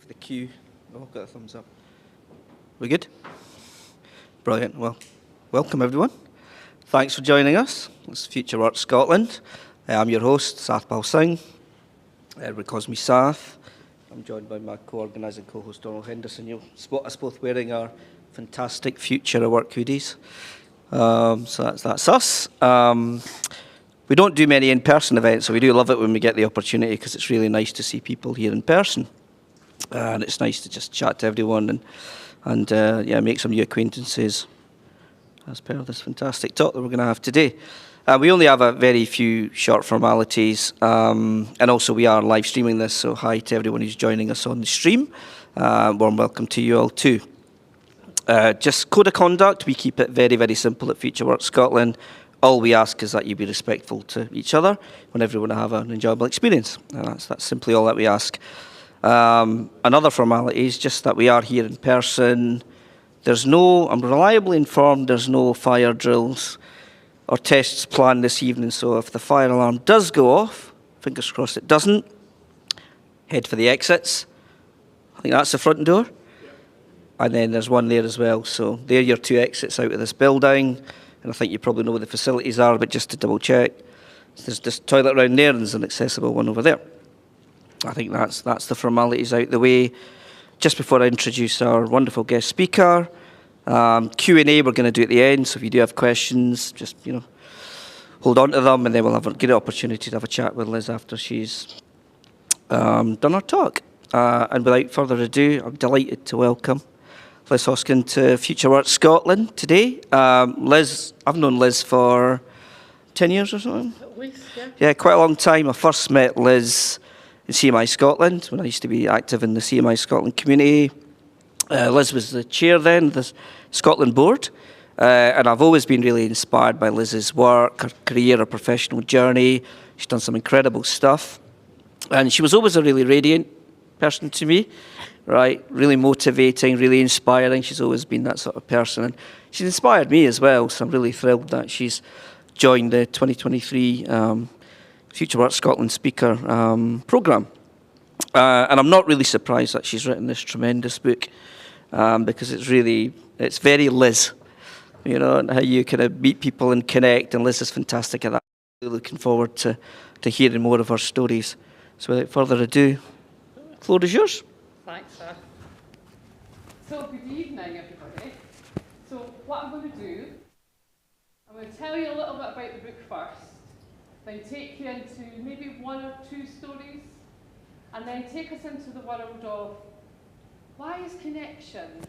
for the cue. Oh, I've got a thumbs up. We good? Brilliant. Well, welcome everyone. Thanks for joining us. It's Future Work Scotland. I'm your host, Sathpal Singh. Everybody calls me Sath. I'm joined by my co-organising co-host, Donald Henderson. You'll spot us both wearing our fantastic Future of Work hoodies. So that's us. We don't do many in-person events, so we do love it when we get the opportunity because it's really nice to see people here in person. And it's nice to just chat to everyone and make some new acquaintances as per this fantastic talk that we're going to have today. We only have a very few short formalities, and also we are live streaming this, so hi to everyone who's joining us on the stream. Warm welcome to you all too. Just code of conduct, we keep it very, very simple at Future Work Scotland. All we ask is that you be respectful to each other whenever you want to have an enjoyable experience. That's simply all that we ask. Another formality is just that we are here in person. I'm reliably informed there's no fire drills or tests planned this evening, so if the fire alarm does go off, fingers crossed it doesn't, head for the exits. I think that's the front door. And then there's one there as well, so there are your two exits out of this building, and I think you probably know where the facilities are, but just to double check, there's this toilet around there and there's an accessible one over there. I think that's the formalities out the way. Just before I introduce our wonderful guest speaker, Q&A we're going to do at the end, so if you do have questions, just hold on to them, and then we'll have a good opportunity to have a chat with Liz after she's done her talk. And without further ado, I'm delighted to welcome Liz Hoskin to Future Work Scotland today. Liz, I've known Liz for 10 years or something. At least, yeah. Yeah, quite a long time. I first met Liz in CMI Scotland when I used to be active in the CMI Scotland community. Liz was the chair then of the Scotland board, and I've always been really inspired by Liz's work, her career, her professional journey. She's done some incredible stuff, and she was always a really radiant person to me, right? Really motivating, really inspiring. She's always been that sort of person, and she's inspired me as well, so I'm really thrilled that she's joined the 2023 Future Work Scotland Speaker programme. And I'm not really surprised that she's written this tremendous book, because it's very Liz, and how you kind of meet people and connect, and Liz is fantastic at that. Really looking forward to hearing more of her stories. So without further ado, the floor is yours. Thanks, sir. So good evening, everybody. So what I'm going to do, I'm going to tell you a little bit about the book first, then take you into maybe one or two stories, and then take us into the world of why is connection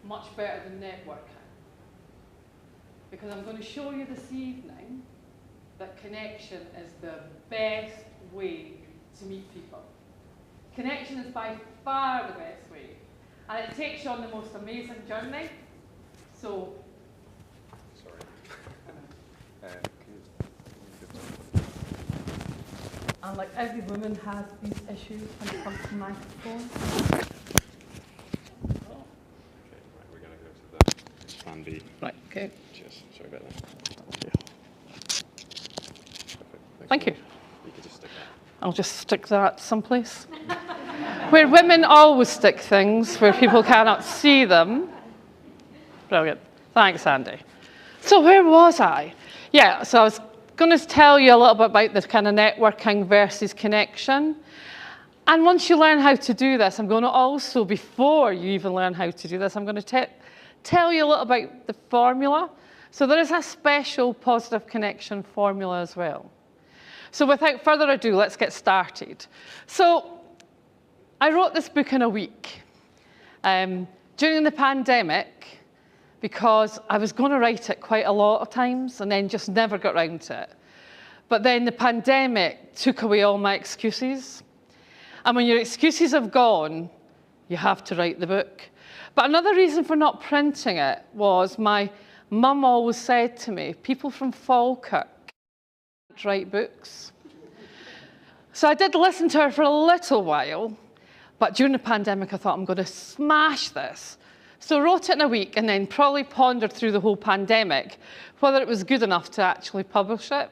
much better than networking? Because I'm going to show you this evening that connection is the best way to meet people. Connection is by far the best way, and it takes you on the most amazing journey. So, and like every woman has these issues when it comes to microphones. Okay, right, we're going to go to the plan B. Right, okay. Cheers, sorry about that. Perfect. Thank you. You could just stick that. I'll just stick that someplace. Where women always stick things, where people cannot see them. Brilliant. Thanks, Andy. So where was I? Yeah, so I was going to tell you a little bit about this kind of networking versus connection. And once you learn how to do this, I'm going to also, before you even learn how to do this, I'm going to tell you a little about the formula. So there is a special positive connection formula as well. So without further ado, let's get started. So I wrote this book in a week during the pandemic, because I was going to write it quite a lot of times and then just never got round to it. But then the pandemic took away all my excuses. And when your excuses have gone, you have to write the book. But another reason for not printing it was my mum always said to me, people from Falkirk can't write books. So I did listen to her for a little while, but during the pandemic I thought, I'm going to smash this. So I wrote it in a week and then probably pondered through the whole pandemic whether it was good enough to actually publish it.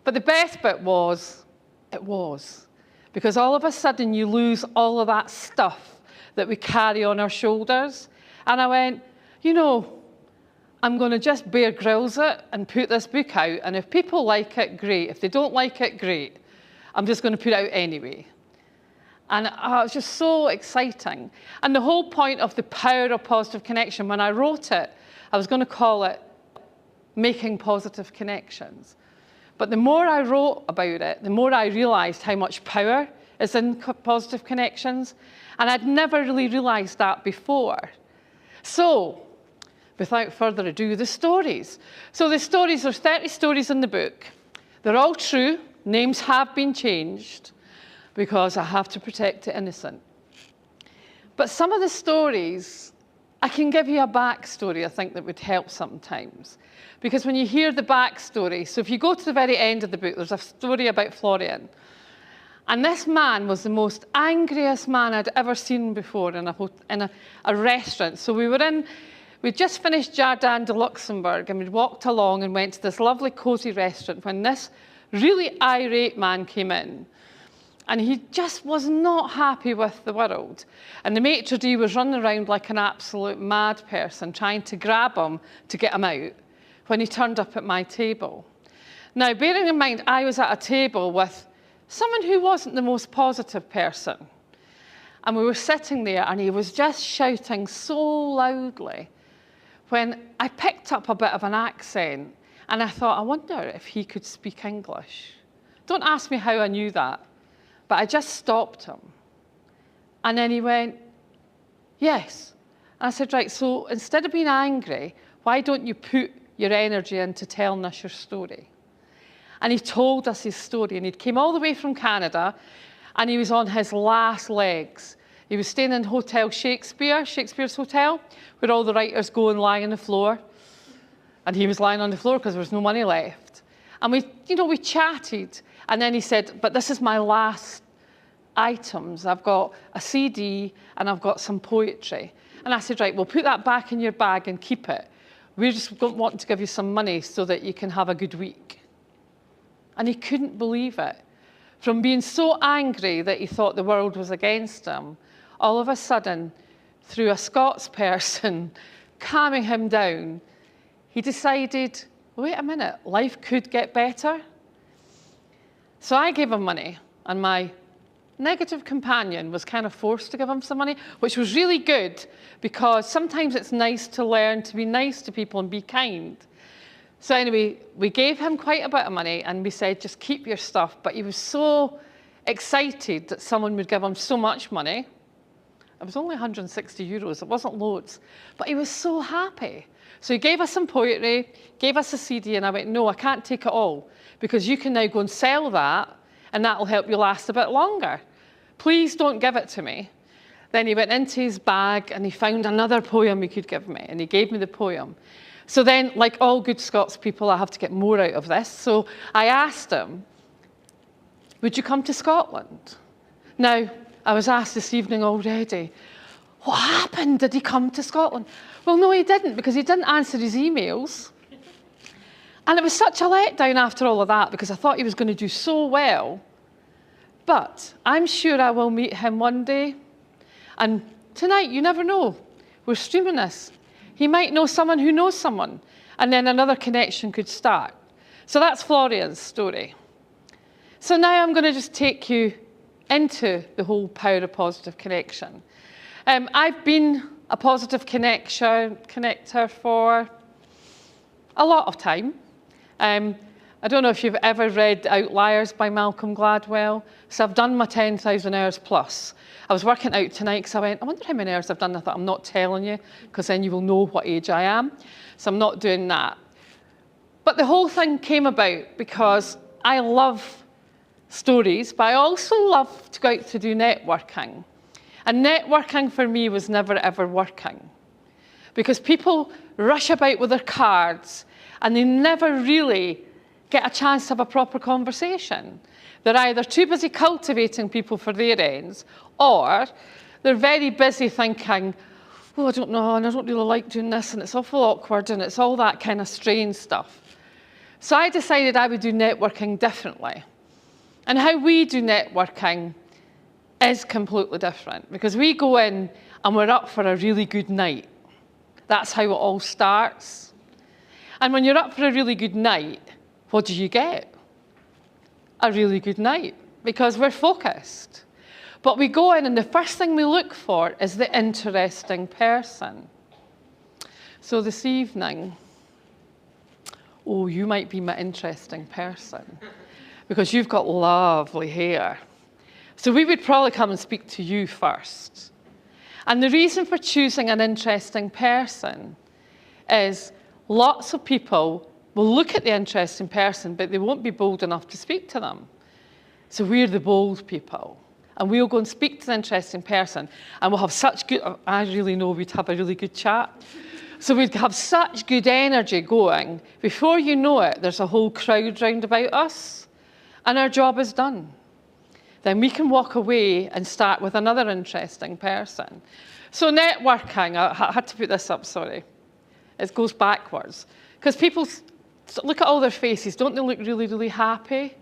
But the best bit was, it was. because all of a sudden you lose all of that stuff that we carry on our shoulders. And I went, you know, I'm going to just Bear Grylls it and put this book out, and if people like it, great. If they don't like it, great. I'm just going to put it out anyway. And it was just so exciting. And the whole point of the power of positive connection, when I wrote it, I was going to call it Making Positive Connections. But the more I wrote about it, the more I realised how much power is in positive connections. And I'd never really realised that before. So, without further ado, the stories. So the stories, there's 30 stories in the book. They're all true. Names have been changed because I have to protect the innocent. But some of the stories, I can give you a backstory, I think, that would help sometimes. Because when you hear the backstory, so if you go to the very end of the book, there's a story about Florian. And this man was the most angriest man I'd ever seen before in a restaurant. So we'd just finished Jardin de Luxembourg, and we'd walked along and went to this lovely cozy restaurant when this really irate man came in. And he just was not happy with the world. And the maitre d' was running around like an absolute mad person, trying to grab him to get him out when he turned up at my table. Now, bearing in mind, I was at a table with someone who wasn't the most positive person. And we were sitting there, and he was just shouting so loudly when I picked up a bit of an accent, and I thought, I wonder if he could speak English. Don't ask me how I knew that, but I just stopped him. And then he went, yes. And I said, right, so instead of being angry, why don't you put your energy into telling us your story? And he told us his story, and he came all the way from Canada, and he was on his last legs. He was staying in Hotel Shakespeare, Shakespeare's Hotel, where all the writers go and lie on the floor. And he was lying on the floor because there was no money left. And we chatted, and then he said, but this is my last items. I've got a CD, and I've got some poetry. And I said, right, we'll put that back in your bag and keep it. We're just wanting to give you some money so that you can have a good week. And he couldn't believe it. From being so angry that he thought the world was against him, all of a sudden, through a Scots person calming him down, he decided, wait a minute, life could get better. So I gave him money, and my negative companion was kind of forced to give him some money, which was really good, because sometimes it's nice to learn to be nice to people and be kind. So anyway, we gave him quite a bit of money, and we said, just keep your stuff. But he was so excited that someone would give him so much money. It was only 160 euros, it wasn't loads. But he was so happy. So he gave us some poetry, gave us a CD, and I went, no, I can't take it all, because you can now go and sell that, and that will help you last a bit longer. Please don't give it to me. Then he went into his bag, and he found another poem he could give me, and he gave me the poem. So then, like all good Scots people, I have to get more out of this. So I asked him, would you come to Scotland? Now, I was asked this evening already, what happened? Did he come to Scotland? Well, no, he didn't, because he didn't answer his emails. And it was such a letdown after all of that, because I thought he was going to do so well. But I'm sure I will meet him one day. And tonight, you never know. We're streaming this. He might know someone who knows someone, and then another connection could start. So that's Florian's story. So now I'm going to just take you into the whole power of positive connection. I've been a positive connector for a lot of time. I don't know if you've ever read Outliers by Malcolm Gladwell. So I've done my 10,000 hours plus. I was working out tonight because I went, I wonder how many hours I've done. I thought, I'm not telling you, because then you will know what age I am. So I'm not doing that. But the whole thing came about because I love stories, but I also love to go out to do networking. And networking for me was never, ever working. Because people rush about with their cards, and they never really get a chance to have a proper conversation. They're either too busy cultivating people for their ends, or they're very busy thinking, oh, I don't know, and I don't really like doing this, and it's awful awkward, and it's all that kind of strange stuff. So I decided I would do networking differently. And how we do networking is completely different because we go in and we're up for a really good night. That's how it all starts. And when you're up for a really good night, what do you get? A really good night because we're focused. But we go in and the first thing we look for is the interesting person. So this evening, oh, you might be my interesting person because you've got lovely hair. So we would probably come and speak to you first. And the reason for choosing an interesting person is lots of people will look at the interesting person, but they won't be bold enough to speak to them. So we're the bold people. And we'll go and speak to the interesting person, and we'll have such good, I really know we'd have a really good chat. So we'd have such good energy going. Before you know it, there's a whole crowd round about us, and our job is done. Then we can walk away and start with another interesting person. So networking, I had to put this up, sorry. It goes backwards. Because people look at all their faces, don't they look really, really happy?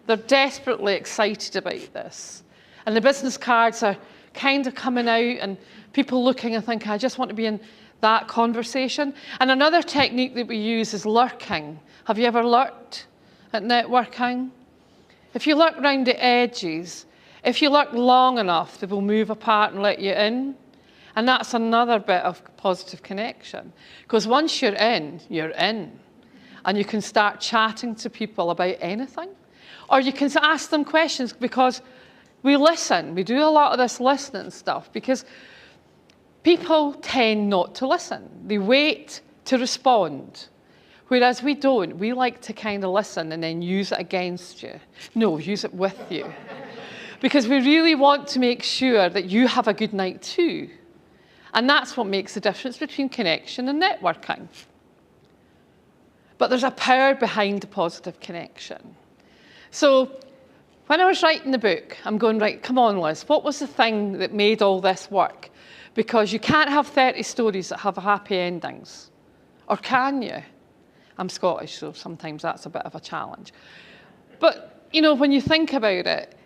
They're desperately excited about this. And the business cards are kind of coming out and people looking and thinking, I just want to be in that conversation. And another technique that we use is lurking. Have you ever lurked at networking? If you lurk around the edges, if you lurk long enough, they will move apart and let you in. And that's another bit of positive connection. Because once you're in, you're in. And you can start chatting to people about anything. Or you can ask them questions because we listen. We do a lot of this listening stuff because people tend not to listen. They wait to respond. Whereas we don't. We like to kind of listen and then use it against you. No, use it with you. Because we really want to make sure that you have a good night too. And that's what makes the difference between connection and networking. But there's a power behind the positive connection. So when I was writing the book, I'm going, right, come on, Liz, what was the thing that made all this work? Because you can't have 30 stories that have happy endings. Or can you? I'm Scottish, so sometimes that's a bit of a challenge. But, you know, when you think about it,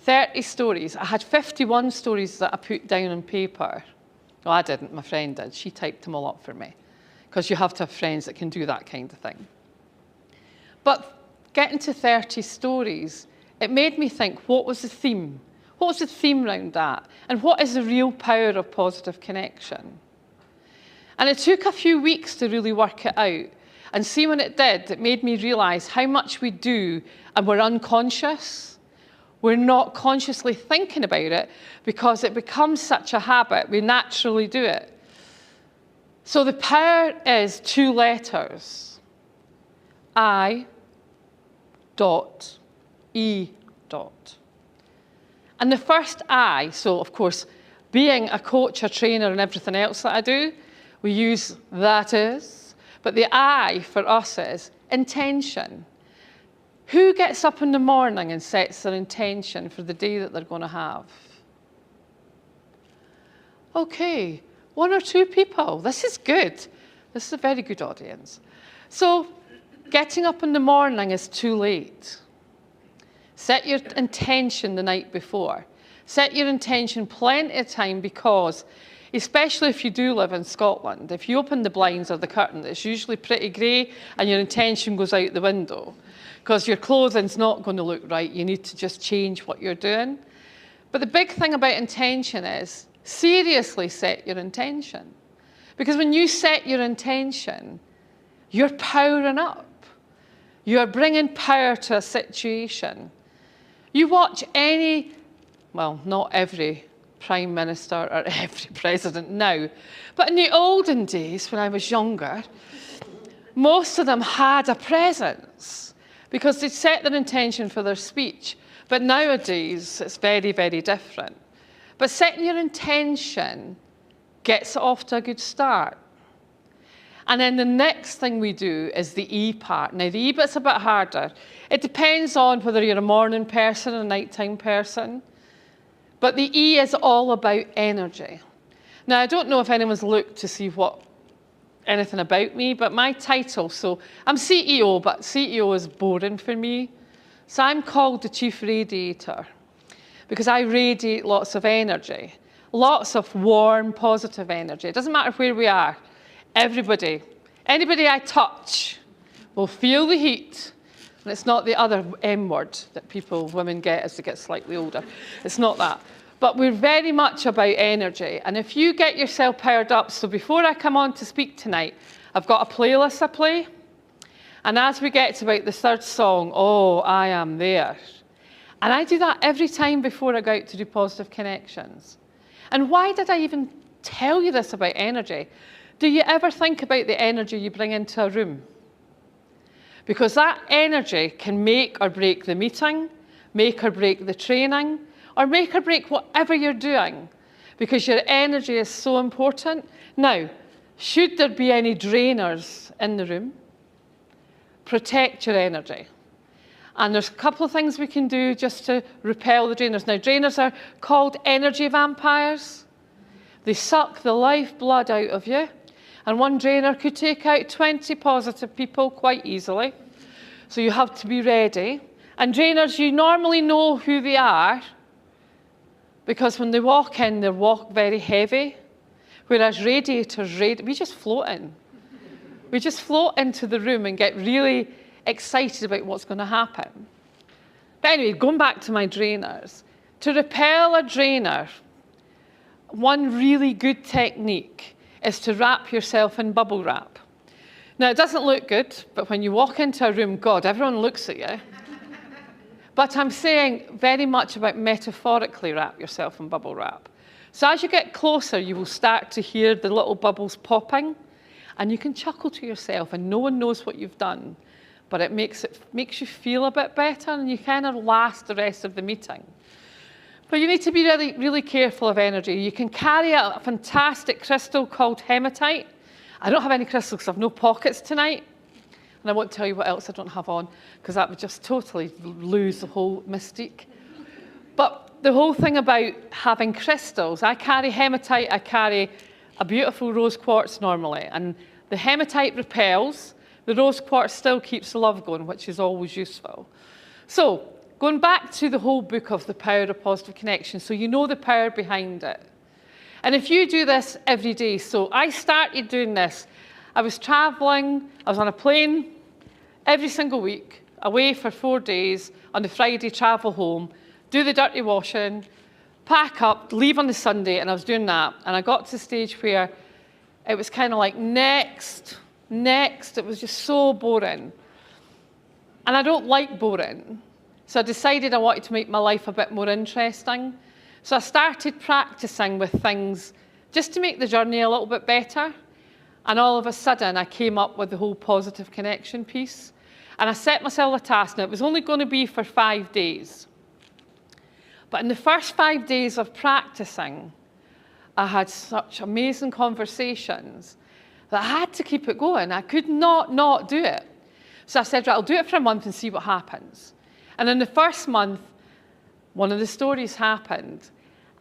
30 stories. I had 51 stories that I put down on paper. Well, I didn't, my friend did. She typed them all up for me. Because you have to have friends that can do that kind of thing. But getting to 30 stories, it made me think, what was the theme? What was the theme around that? And what is the real power of positive connection? And it took a few weeks to really work it out. And see, when it did, it made me realise how much we do and we're unconscious. We're not consciously thinking about it because it becomes such a habit. We naturally do it. So the power is 2 letters. I dot E dot. And the first I, so of course, being a coach, a trainer, and everything else that I do, we use that is. But the I for us is intention. Who gets up in the morning and sets their intention for the day that they're going to have? Okay, 1 or 2 people. This is good. This is a very good audience. So getting up in the morning is too late. Set your intention the night before. Set your intention plenty of time because, especially if you do live in Scotland, if you open the blinds or the curtain, it's usually pretty grey and your intention goes out the window because your clothing's not going to look right. You need to just change what you're doing. But the big thing about intention is seriously set your intention. Because when you set your intention, you're powering up. You're bringing power to a situation. You watch any, well, not every Prime Minister or every president now, but in the olden days when I was younger, most of them had a presence because they'd set their intention for their speech. But nowadays, it's very, very different. But setting your intention gets it off to a good start. And then the next thing we do is the E part. Now, the E bit's a bit harder. It depends on whether you're a morning person or a nighttime person. But the E is all about energy. Now, I don't know if anyone's looked to see anything about me, but my title, so I'm CEO, but CEO is boring for me. So I'm called the Chief Radiator because I radiate lots of energy, lots of warm, positive energy. It doesn't matter where we are. Everybody, anybody I touch will feel the heat. And it's not the other M word that women get as they get slightly older. It's not that. But we're very much about energy. And if you get yourself powered up, so before I come on to speak tonight, I've got a playlist I play. And as we get to about the third song, oh, I am there. And I do that every time before I go out to do positive connections. And why did I even tell you this about energy? Do you ever think about the energy you bring into a room? Because that energy can make or break the meeting, make or break the training, or make or break whatever you're doing, because your energy is so important. Now, should there be any drainers in the room, protect your energy. And there's a couple of things we can do just to repel the drainers. Now, drainers are called energy vampires. They suck the lifeblood out of you. And one drainer could take out 20 positive people quite easily. So you have to be ready. And drainers, you normally know who they are, because when they walk in, they walk very heavy. Whereas radiators, we just float in. We just float into the room and get really excited about what's going to happen. But anyway, going back to my drainers. To repel a drainer, one really good technique is to wrap yourself in bubble wrap. Now, it doesn't look good, but when you walk into a room, God, everyone looks at you. But I'm saying very much about metaphorically wrap yourself in bubble wrap. So as you get closer, you will start to hear the little bubbles popping, and you can chuckle to yourself, and no one knows what you've done. But it makes you feel a bit better, and you kind of last the rest of the meeting. But you need to be really, really careful of energy. You can carry a fantastic crystal called hematite. I don't have any crystals because I have no pockets tonight. And I won't tell you what else I don't have on, because that would just totally lose the whole mystique. But the whole thing about having crystals, I carry hematite, I carry a beautiful rose quartz normally. And the hematite repels, the rose quartz still keeps the love going, which is always useful. So, going back to the whole book of The Power of Positive Connection, so you know the power behind it. And if you do this every day, so I started doing this. I was traveling, I was on a plane every single week, away for 4 days, on the Friday travel home, do the dirty washing, pack up, leave on the Sunday, and I was doing that. And I got to the stage where it was kind of like, next, it was just so boring. And I don't like boring. So I decided I wanted to make my life a bit more interesting. So I started practicing with things just to make the journey a little bit better. And all of a sudden, I came up with the whole positive connection piece. And I set myself a task. Now, it was only going to be for 5 days. But in the first 5 days of practicing, I had such amazing conversations that I had to keep it going. I could not do it. So I said, right, I'll do it for a month and see what happens. And in the first month, one of the stories happened.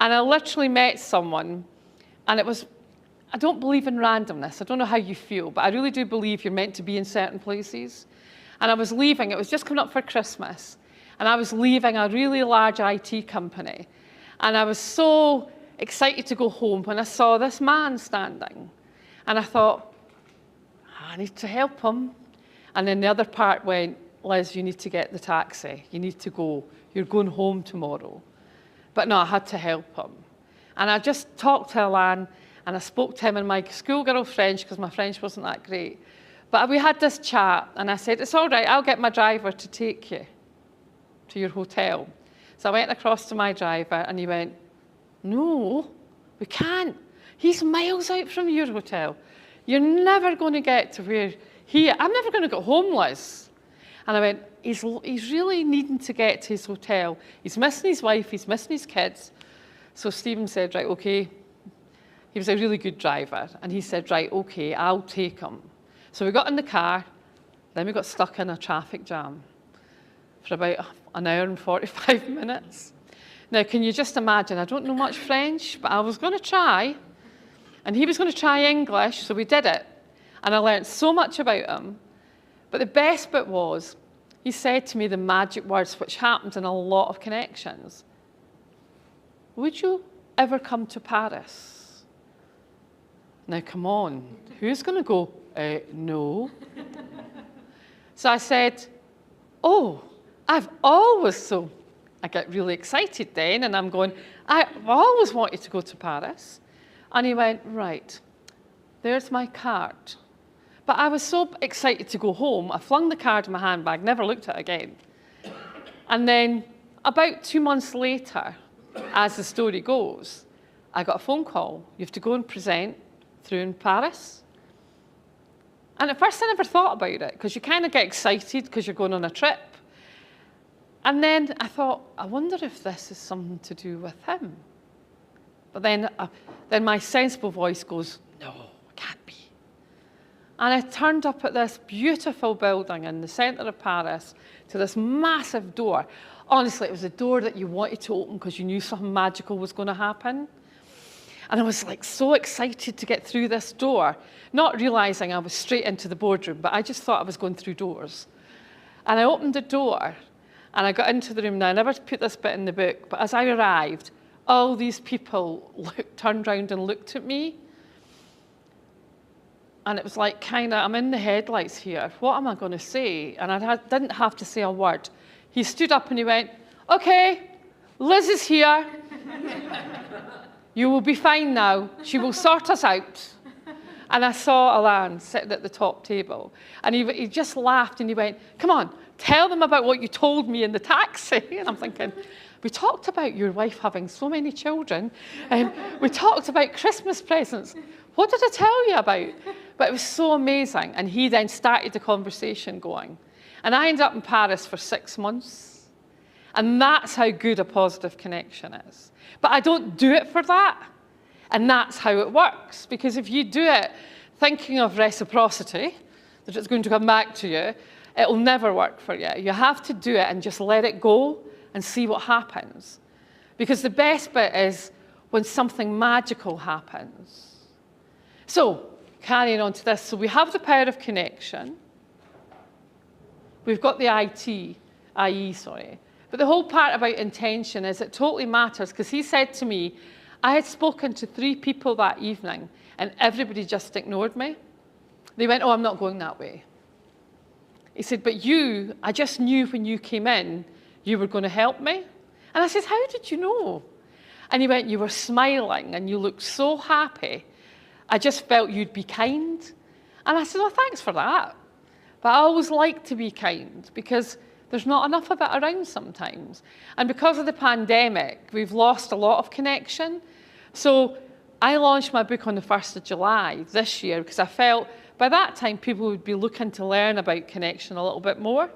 And I literally met someone, and it was, I don't believe in randomness. I don't know how you feel, but I really do believe you're meant to be in certain places. And I was leaving, it was just coming up for Christmas, and I was leaving a really large IT company. And I was so excited to go home when I saw this man standing. And I thought, I need to help him. And then the other part went, Liz, you need to get the taxi. You need to go. You're going home tomorrow. But no, I had to help him. And I just talked to Alan, and I spoke to him in my schoolgirl French, because my French wasn't that great. But we had this chat, and I said, it's all right, I'll get my driver to take you to your hotel. So I went across to my driver, and he went, no, we can't. He's miles out from your hotel. You're never going to get to where I'm never going to get home, Liz. And I went, he's really needing to get to his hotel. He's missing his wife, he's missing his kids. So Stephen said, right, okay. He was a really good driver. And he said, right, okay, I'll take him. So we got in the car, then we got stuck in a traffic jam for about an hour and 45 minutes. Now, can you just imagine, I don't know much French, but I was going to try, and he was going to try English, so we did it. And I learned so much about him. But the best bit was, he said to me the magic words, which happened in a lot of connections. would you ever come to Paris? Now, come on, who's going to go, no? So I said, oh, I've always, so I get really excited then, and I'm going, I've always wanted to go to Paris. And he went, right, there's my card. But I was so excited to go home, I flung the card in my handbag, never looked at it again. And then about 2 months later, as the story goes, I got a phone call. You have to go and present through in Paris. And at first I never thought about it, because you kind of get excited because you're going on a trip. And then I thought, I wonder if this is something to do with him. But then my sensible voice goes, no, it can't be. And I turned up at this beautiful building in the centre of Paris to this massive door. Honestly, it was a door that you wanted to open because you knew something magical was going to happen. And I was like so excited to get through this door, not realising I was straight into the boardroom, but I just thought I was going through doors. And I opened the door, and I got into the room. Now, I never put this bit in the book, but as I arrived, all these people turned around and looked at me. And it was like, kind of, I'm in the headlights here. What am I going to say? And I didn't have to say a word. He stood up and he went, okay, Liz is here. You will be fine now. She will sort us out. And I saw Alain sitting at the top table. And he just laughed and he went, come on, tell them about what you told me in the taxi. And I'm thinking, we talked about your wife having so many children. We talked about Christmas presents. What did I tell you about? But it was so amazing. And he then started the conversation going. And I ended up in Paris for 6 months. And that's how good a positive connection is. But I don't do it for that. And that's how it works. Because if you do it thinking of reciprocity, that it's going to come back to you, it'll never work for you. You have to do it and just let it go and see what happens. Because the best bit is when something magical happens. So, carrying on to this. So we have the power of connection. We've got the IE, sorry. But the whole part about intention is it totally matters, because he said to me, I had spoken to 3 people that evening, and everybody just ignored me. They went, oh, I'm not going that way. He said, but you, I just knew when you came in, you were going to help me. And I said, how did you know? And he went, you were smiling, and you looked so happy. I just felt you'd be kind. And I said, oh, thanks for that. But I always like to be kind, because there's not enough of it around sometimes. And because of the pandemic, we've lost a lot of connection. So I launched my book on the 1st of July this year, because I felt by that time people would be looking to learn about connection a little bit more.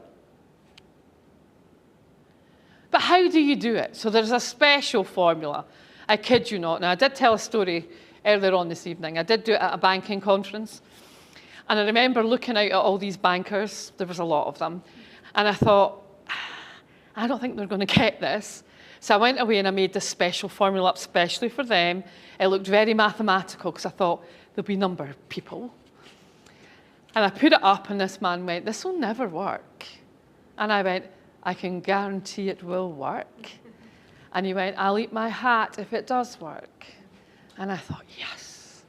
But how do you do it? So there's a special formula. I kid you not. Now, I did tell a story earlier on this evening. I did do it at a banking conference. And I remember looking out at all these bankers. There was a lot of them. And I thought, I don't think they're going to get this. So I went away and I made this special formula up specially for them. It looked very mathematical, because I thought there'll be a number of people. And I put it up, and this man went, this will never work. And I went, I can guarantee it will work. And he went, I'll eat my hat if it does work. And I thought, yes,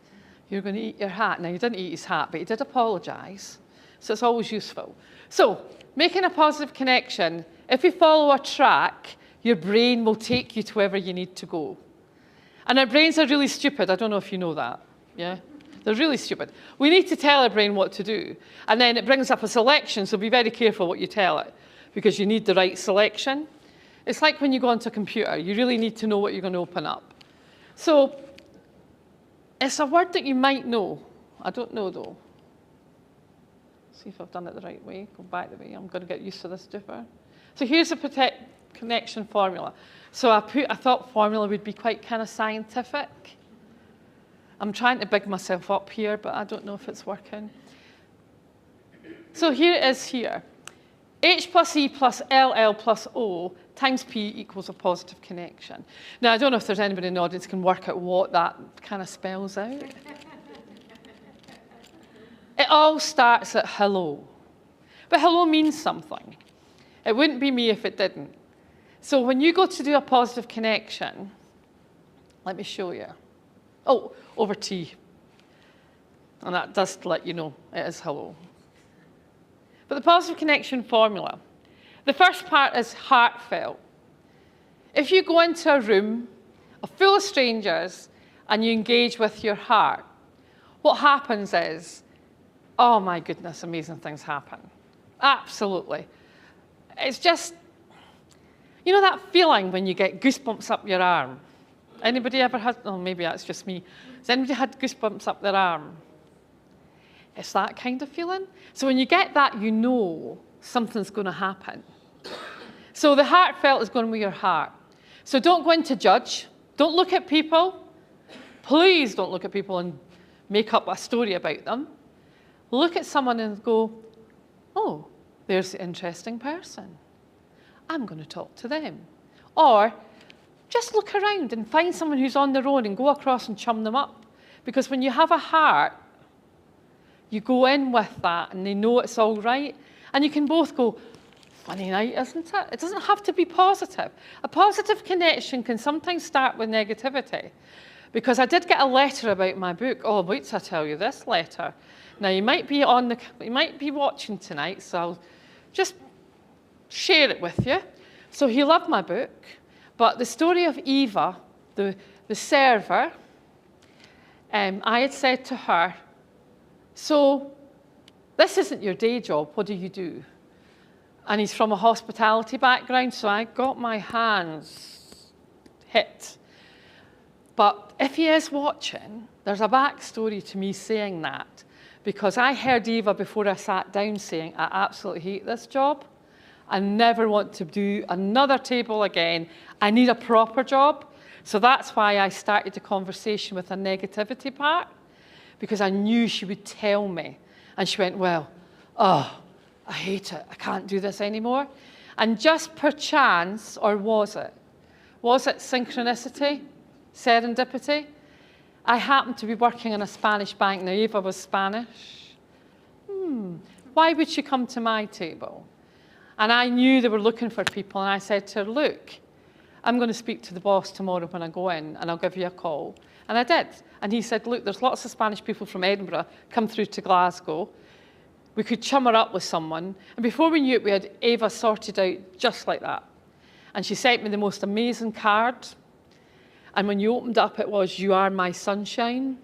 you're going to eat your hat. Now, he didn't eat his hat, but he did apologise. So it's always useful. So, making a positive connection, if you follow a track, your brain will take you to wherever you need to go. And our brains are really stupid. I don't know if you know that. Yeah? They're really stupid. We need to tell our brain what to do. And then it brings up a selection, so be very careful what you tell it, because you need the right selection. It's like when you go onto a computer. You really need to know what you're going to open up. So it's a word that you might know. I don't know, though. See if I've done it the right way. Go back the way. I'm going to get used to this different. So here's a connection formula. So I thought formula would be quite kind of scientific. I'm trying to big myself up here, but I don't know if it's working. So here it is here. H plus E plus LL plus O times P equals a positive connection. Now, I don't know if there's anybody in the audience who can work out what that kind of spells out. It all starts at hello. But hello means something. It wouldn't be me if it didn't. So when you go to do a positive connection, Let me show you. Oh, over T. And that does let you know it is hello. But the positive connection formula. The first part is heartfelt. If you go into a room full of strangers and you engage with your heart, what happens is, oh my goodness, amazing things happen. Absolutely. It's just, you know that feeling when you get goosebumps up your arm? Anybody ever had, oh, maybe that's just me. Has anybody had goosebumps up their arm? It's that kind of feeling. So when you get that, you know something's going to happen. So the heartfelt is going with your heart. So don't go in to judge. Don't look at people. Please don't look at people and make up a story about them. Look at someone and go, oh, there's the interesting person. I'm going to talk to them. Or just look around and find someone who's on their own and go across and chum them up. Because when you have a heart, you go in with that and they know it's all right. And you can both go, funny night, isn't it? It doesn't have to be positive. A positive connection can sometimes start with negativity. Because I did get a letter about my book. Oh, wait till I tell you this letter. Now, you might be watching tonight, so I'll just share it with you. So he loved my book. But the story of Eva, the server, I had said to her, so this isn't your day job, what do you do? And he's from a hospitality background, so I got my hands hit. But if he is watching, there's a backstory to me saying that, because I heard Eva before I sat down saying, I absolutely hate this job. I never want to do another table again. I need a proper job. So that's why I started the conversation with a negativity part, because I knew she would tell me. And she went, well, oh, I hate it. I can't do this anymore. And just per chance, or was it? Was it synchronicity? Serendipity? I happened to be working in a Spanish bank. Now, Eva was Spanish. Why would she come to my table? And I knew they were looking for people, and I said to her, look, I'm going to speak to the boss tomorrow when I go in, and I'll give you a call. And I did. And he said, look, there's lots of Spanish people from Edinburgh come through to Glasgow. We could chum her up with someone. And before we knew it, we had Eva sorted out just like that. And she sent me the most amazing card. And when you opened up, it was, you are my sunshine.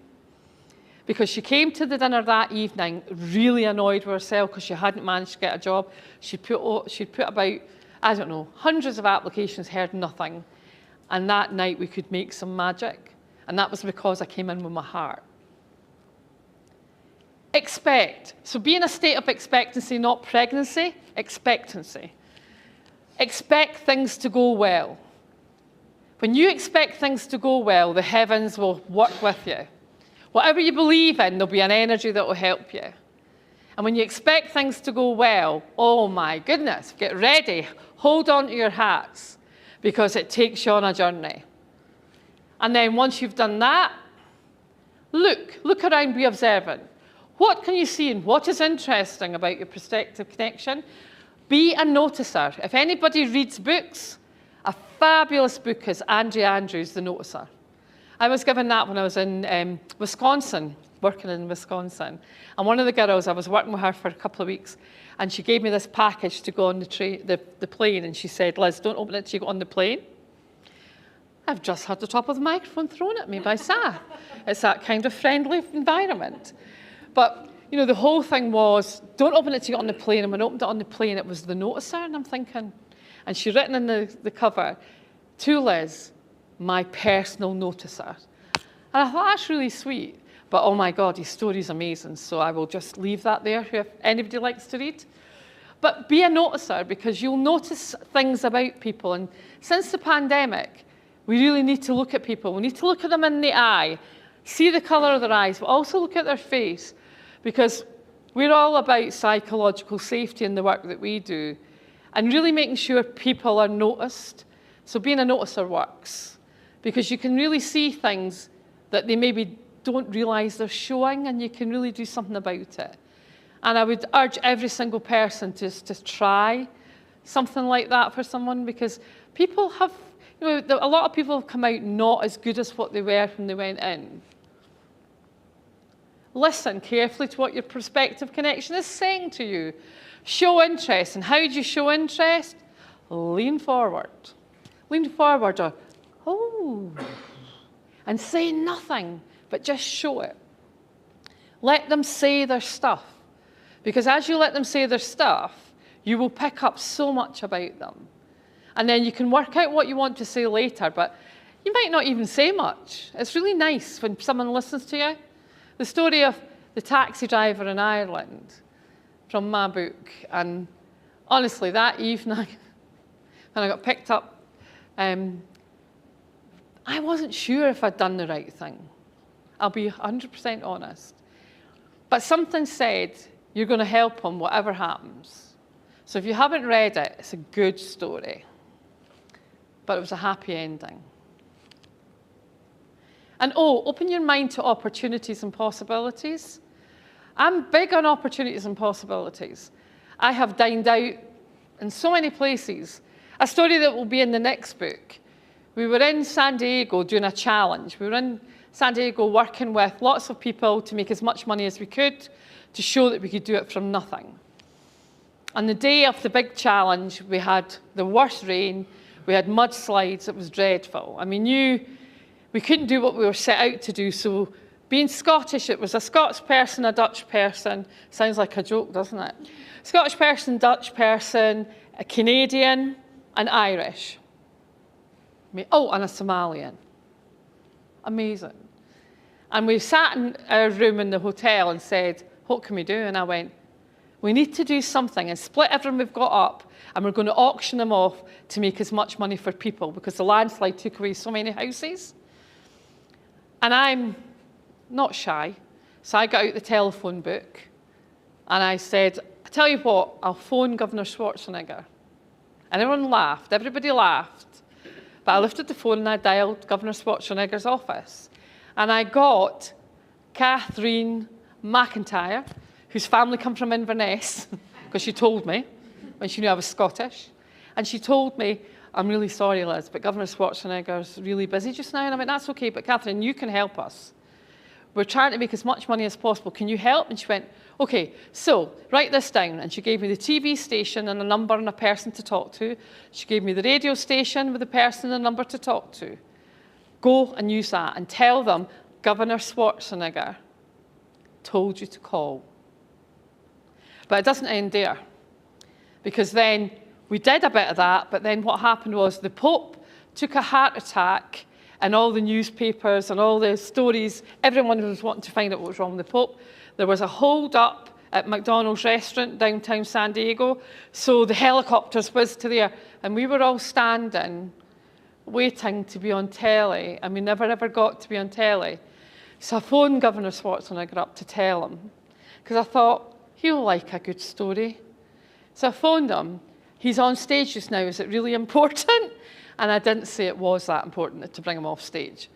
Because she came to the dinner that evening really annoyed with herself because she hadn't managed to get a job. She'd put about, I don't know, hundreds of applications, heard nothing. And that night we could make some magic. And that was because I came in with my heart. Expect. So be in a state of expectancy, not pregnancy, expectancy. Expect things to go well. When you expect things to go well, the heavens will work with you. Whatever you believe in, there'll be an energy that will help you. And when you expect things to go well, oh my goodness, get ready. Hold on to your hats, because it takes you on a journey. And then once you've done that, look around, be observant. What can you see and what is interesting about your prospective connection? Be a noticer. If anybody reads books, a fabulous book is Andrea Andrews, The Noticer. I was given that when I was in Wisconsin, working in Wisconsin. And one of the girls, I was working with her for a couple of weeks, and she gave me this package to go on the plane, and she said, Liz, don't open it till you go on the plane. I've just had the top of the microphone thrown at me by Saf. It's that kind of friendly environment. But, you know, the whole thing was, don't open it till you get on the plane. And when I opened it on the plane, it was The Noticer, and I'm thinking, and she'd written in the cover, to Liz, my personal noticer. And I thought, that's really sweet. But oh my God, his story's amazing. So I will just leave that there if anybody likes to read. But be a noticer, because you'll notice things about people. And since the pandemic, we really need to look at people. We need to look at them in the eye, see the colour of their eyes, but also look at their face. Because we're all about psychological safety in the work that we do, and really making sure people are noticed. So being a noticer works, because you can really see things that they maybe don't realise they're showing, and you can really do something about it. And I would urge every single person to try something like that for someone, because people have, A lot of people have come out not as good as what they were when they went in. Listen carefully to what your prospective connection is saying to you. Show interest. And how do you show interest? Lean forward. Lean forward or, oh, and say nothing, but just show it. Let them say their stuff. Because as you let them say their stuff, you will pick up so much about them. And then you can work out what you want to say later, but you might not even say much. It's really nice when someone listens to you. The story of the taxi driver in Ireland from my book. And honestly, that evening, when I got picked up, I wasn't sure if I'd done the right thing. I'll be 100% honest. But something said, you're going to help him whatever happens. So if you haven't read it, it's a good story. But it was a happy ending. And open your mind to opportunities and possibilities. I'm big on opportunities and possibilities. I have dined out in so many places. A story that will be in the next book. We were in San Diego doing a challenge. We were in San Diego working with lots of people to make as much money as we could to show that we could do it from nothing. On the day of the big challenge, we had the worst rain. We had mudslides. It was dreadful. And we knew we couldn't do what we were set out to do. So being Scottish, it was a Scots person, a Dutch person. Sounds like a joke, doesn't it? Scottish person, Dutch person, a Canadian, and Irish. Oh, and a Somalian. Amazing. And we sat in our room in the hotel and said, what can we do? And I went, we need to do something and split everything we've got up, and we're going to auction them off to make as much money for people, because the landslide took away so many houses. And I'm not shy, so I got out the telephone book and I said, I tell you what, I'll phone Governor Schwarzenegger. And everyone laughed, everybody laughed. But I lifted the phone and I dialed Governor Schwarzenegger's office. And I got Catherine McIntyre, whose family come from Inverness, because she told me when she knew I was Scottish. And she told me, I'm really sorry, Liz, but Governor Schwarzenegger's really busy just now. And I went, that's okay, but Catherine, you can help us. We're trying to make as much money as possible. Can you help? And she went, okay, so write this down. And she gave me the TV station and a number and a person to talk to. She gave me the radio station with a person and a number to talk to. Go and use that and tell them Governor Schwarzenegger told you to call. But it doesn't end there, because then we did a bit of that, but then what happened was the Pope took a heart attack, and all the newspapers and all the stories, everyone was wanting to find out what was wrong with the Pope. There was a hold-up at McDonald's restaurant downtown San Diego, so the helicopters whizzed to there, and we were all standing, waiting to be on telly, and we never ever got to be on telly. So I phoned Governor Schwarzenegger up to tell him, because I thought, he'll like a good story. So I phoned him. He's on stage just now. Is it really important? And I didn't say it was that important to bring him off stage.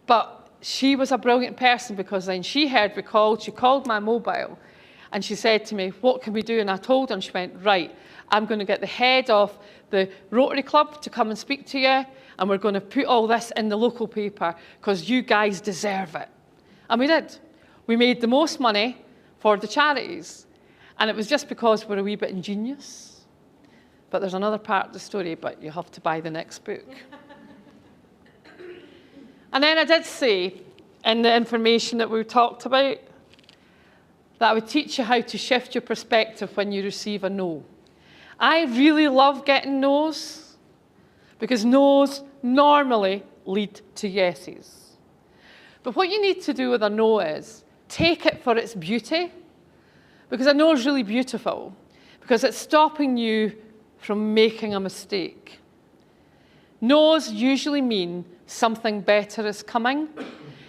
But she was a brilliant person, because then she heard we called. She called my mobile and she said to me, what can we do? And I told her, and she went, right, I'm going to get the head of the Rotary Club to come and speak to you, and we're going to put all this in the local paper because you guys deserve it. And we did. We made the most money for the charities. And it was just because we're a wee bit ingenious. But there's another part of the story, but you have to buy the next book. And then I did say, in the information that we talked about, that I would teach you how to shift your perspective when you receive a no. I really love getting no's, because no's normally lead to yeses. But what you need to do with a no is take it for its beauty, because a no is really beautiful, because it's stopping you from making a mistake. No's usually mean something better is coming.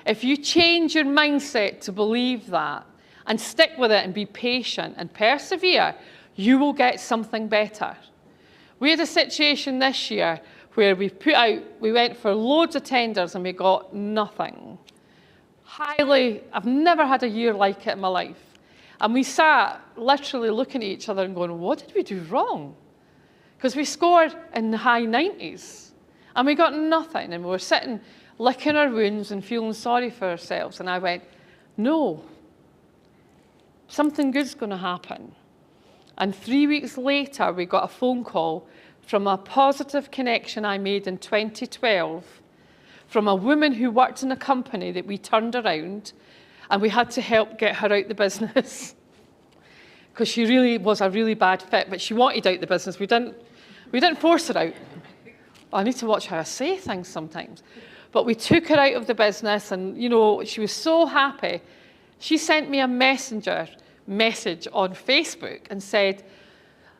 If you change your mindset to believe that and stick with it and be patient and persevere, you will get something better. We had a situation this year where we went for loads of tenders and we got nothing. I've never had a year like it in my life. And we sat literally looking at each other and going, what did we do wrong? Because we scored in the high 90s. And we got nothing, and we were sitting licking our wounds and feeling sorry for ourselves. And I went, no, something good's going to happen. And 3 weeks later, we got a phone call from a positive connection I made in 2012 from a woman who worked in a company that we turned around, and we had to help get her out the business because she really was a really bad fit, but she wanted out the business. We didn't force her out. I need to watch how I say things sometimes. But we took her out of the business, and she was so happy. She sent me a message on Facebook and said,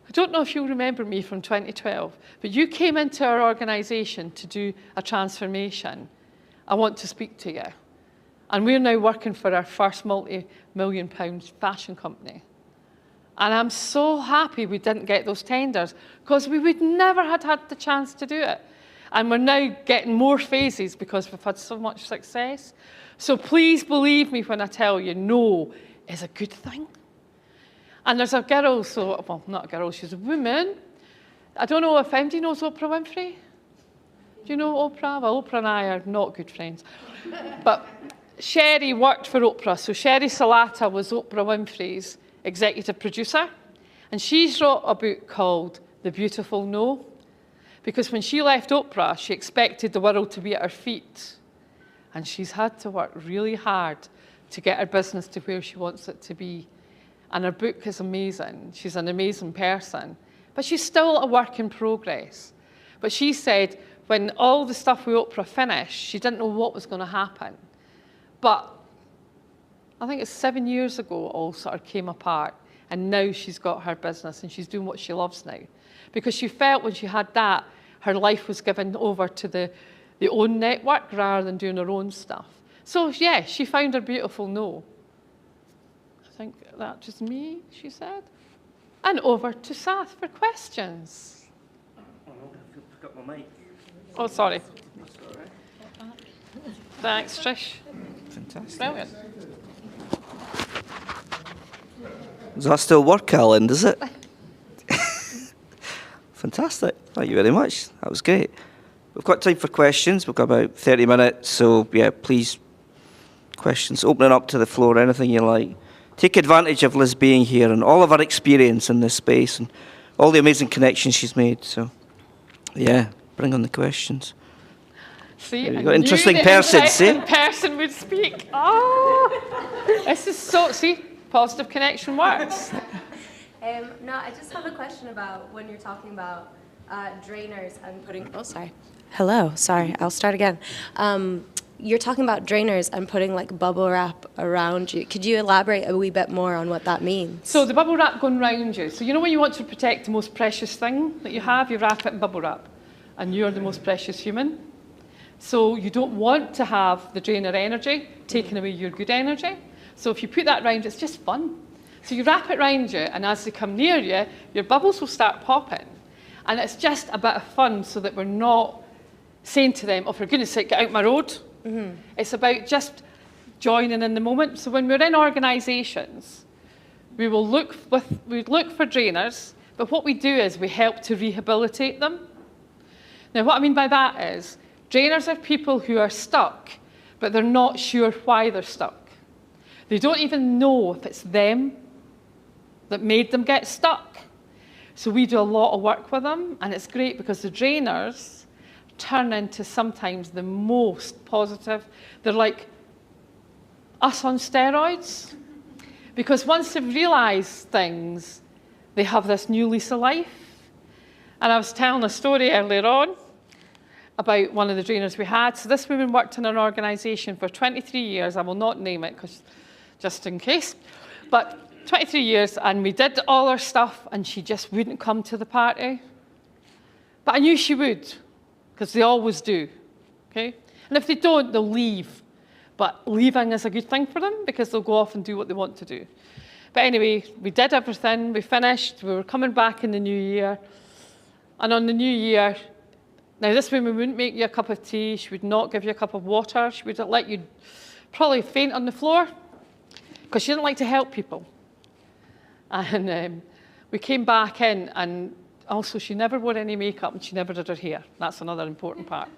I don't know if you'll remember me from 2012, but you came into our organisation to do a transformation. I want to speak to you. And we're now working for our first multi-million-pound fashion company. And I'm so happy we didn't get those tenders, because we would never have had the chance to do it. And we're now getting more phases because we've had so much success. So please believe me when I tell you, no is a good thing. And there's a girl, well, not a girl, she's a woman. I don't know if anybody knows Oprah Winfrey. Do you know Oprah? Well, Oprah and I are not good friends. But Sherry worked for Oprah. So Sherry Salata was Oprah Winfrey's executive producer. And she's wrote a book called The Beautiful No. Because when she left Oprah, she expected the world to be at her feet. And she's had to work really hard to get her business to where she wants it to be. And her book is amazing. She's an amazing person. But she's still a work in progress. But she said when all the stuff with Oprah finished, she didn't know what was going to happen. But I think it's 7 years ago it all sort of came apart. And now she's got her business and she's doing what she loves now. Because she felt when she had that, her life was given over to the own network rather than doing her own stuff. So yeah, she found her beautiful no. I think that's just me, she said. And over to Sath for questions. Oh, no, I forgot my mic. Oh, sorry. That's all right. Thanks, Trish. Fantastic. Brilliant. Does that still work, Alan, does it? Fantastic. Thank you very much. That was great. We've got time for questions. We've got about 30 minutes. So, yeah, please, questions. Open it up to the floor, anything you like. Take advantage of Liz being here and all of her experience in this space and all the amazing connections she's made. So, yeah, bring on the questions. See, You've got interesting person, see? Person would speak. Oh, this is so, see, positive connection works. No, I just have a question about when you're talking about drainers and putting, Hello, sorry, I'll start again. You're talking about drainers and putting like bubble wrap around you. Could you elaborate a wee bit more on what that means? So the bubble wrap going round you. So you know when you want to protect the most precious thing that you have, you wrap it in bubble wrap. And you're the most precious human. So you don't want to have the drainer energy taking away your good energy. So if you put that round, it's just fun. So you wrap it round you, and as they come near you, your bubbles will start popping. And it's just a bit of fun so that we're not saying to them, oh, for goodness sake, get out my road. Mm-hmm. It's about just joining in the moment. So when we're in organisations, we look for drainers, but what we do is we help to rehabilitate them. Now, what I mean by that is, drainers are people who are stuck, but they're not sure why they're stuck. They don't even know if it's them that made them get stuck. So we do a lot of work with them, and it's great because the drainers turn into sometimes the most positive. They're like us on steroids. Because once they've realised things, they have this new lease of life. And I was telling a story earlier on about one of the drainers we had. So this woman worked in an organisation for 23 years. I will not name it, because just in case. But 23 years, and we did all our stuff, and she just wouldn't come to the party. But I knew she would, because they always do, okay? And if they don't, they'll leave. But leaving is a good thing for them, because they'll go off and do what they want to do. But anyway, we did everything, we finished, we were coming back in the new year. And on the new year, now this woman wouldn't make you a cup of tea, she would not give you a cup of water, she would let you probably faint on the floor, because she didn't like to help people. And we came back in, and also, she never wore any makeup and she never did her hair. That's another important part.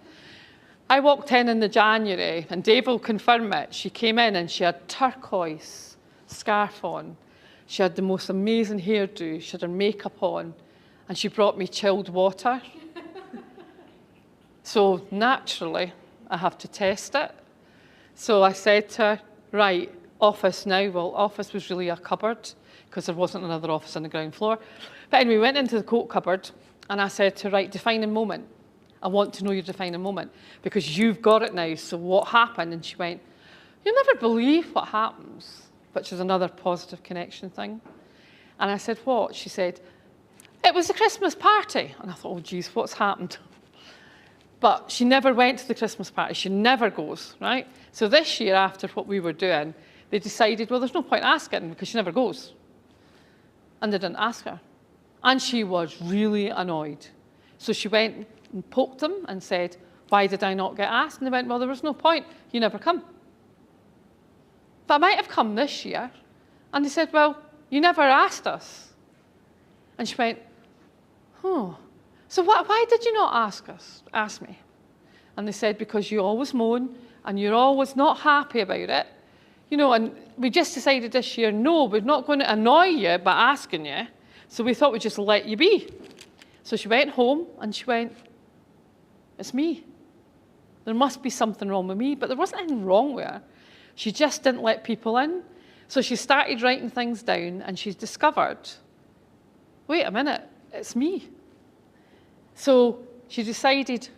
I walked in the January, and Dave will confirm it. She came in and she had turquoise scarf on. She had the most amazing hairdo. She had her makeup on, and she brought me chilled water. So naturally, I have to test it. So I said to her, right, office now. Well, office was really a cupboard because there wasn't another office on the ground floor. But anyway, we went into the coat cupboard, and I said to her, right, defining moment. I want to know your defining moment because you've got it now. So what happened? And she went, you'll never believe what happens, which is another positive connection thing. And I said, what? She said, it was a Christmas party. And I thought, oh, geez, what's happened? But she never went to the Christmas party. She never goes, right? So this year, after what we were doing, they decided, well, there's no point asking because she never goes. And they didn't ask her. And she was really annoyed. So she went and poked them and said, why did I not get asked? And they went, well, there was no point. You never come. But I might have come this year. And they said, well, you never asked us. And she went, oh. So why did you not ask me? And they said, because you always moan and you're always not happy about it. You know, and we just decided this year, no, we're not going to annoy you by asking you. So we thought we'd just let you be. So she went home and she went, it's me. There must be something wrong with me. But there wasn't anything wrong with her. She just didn't let people in. So she started writing things down and she's discovered, wait a minute, it's me. So she decided,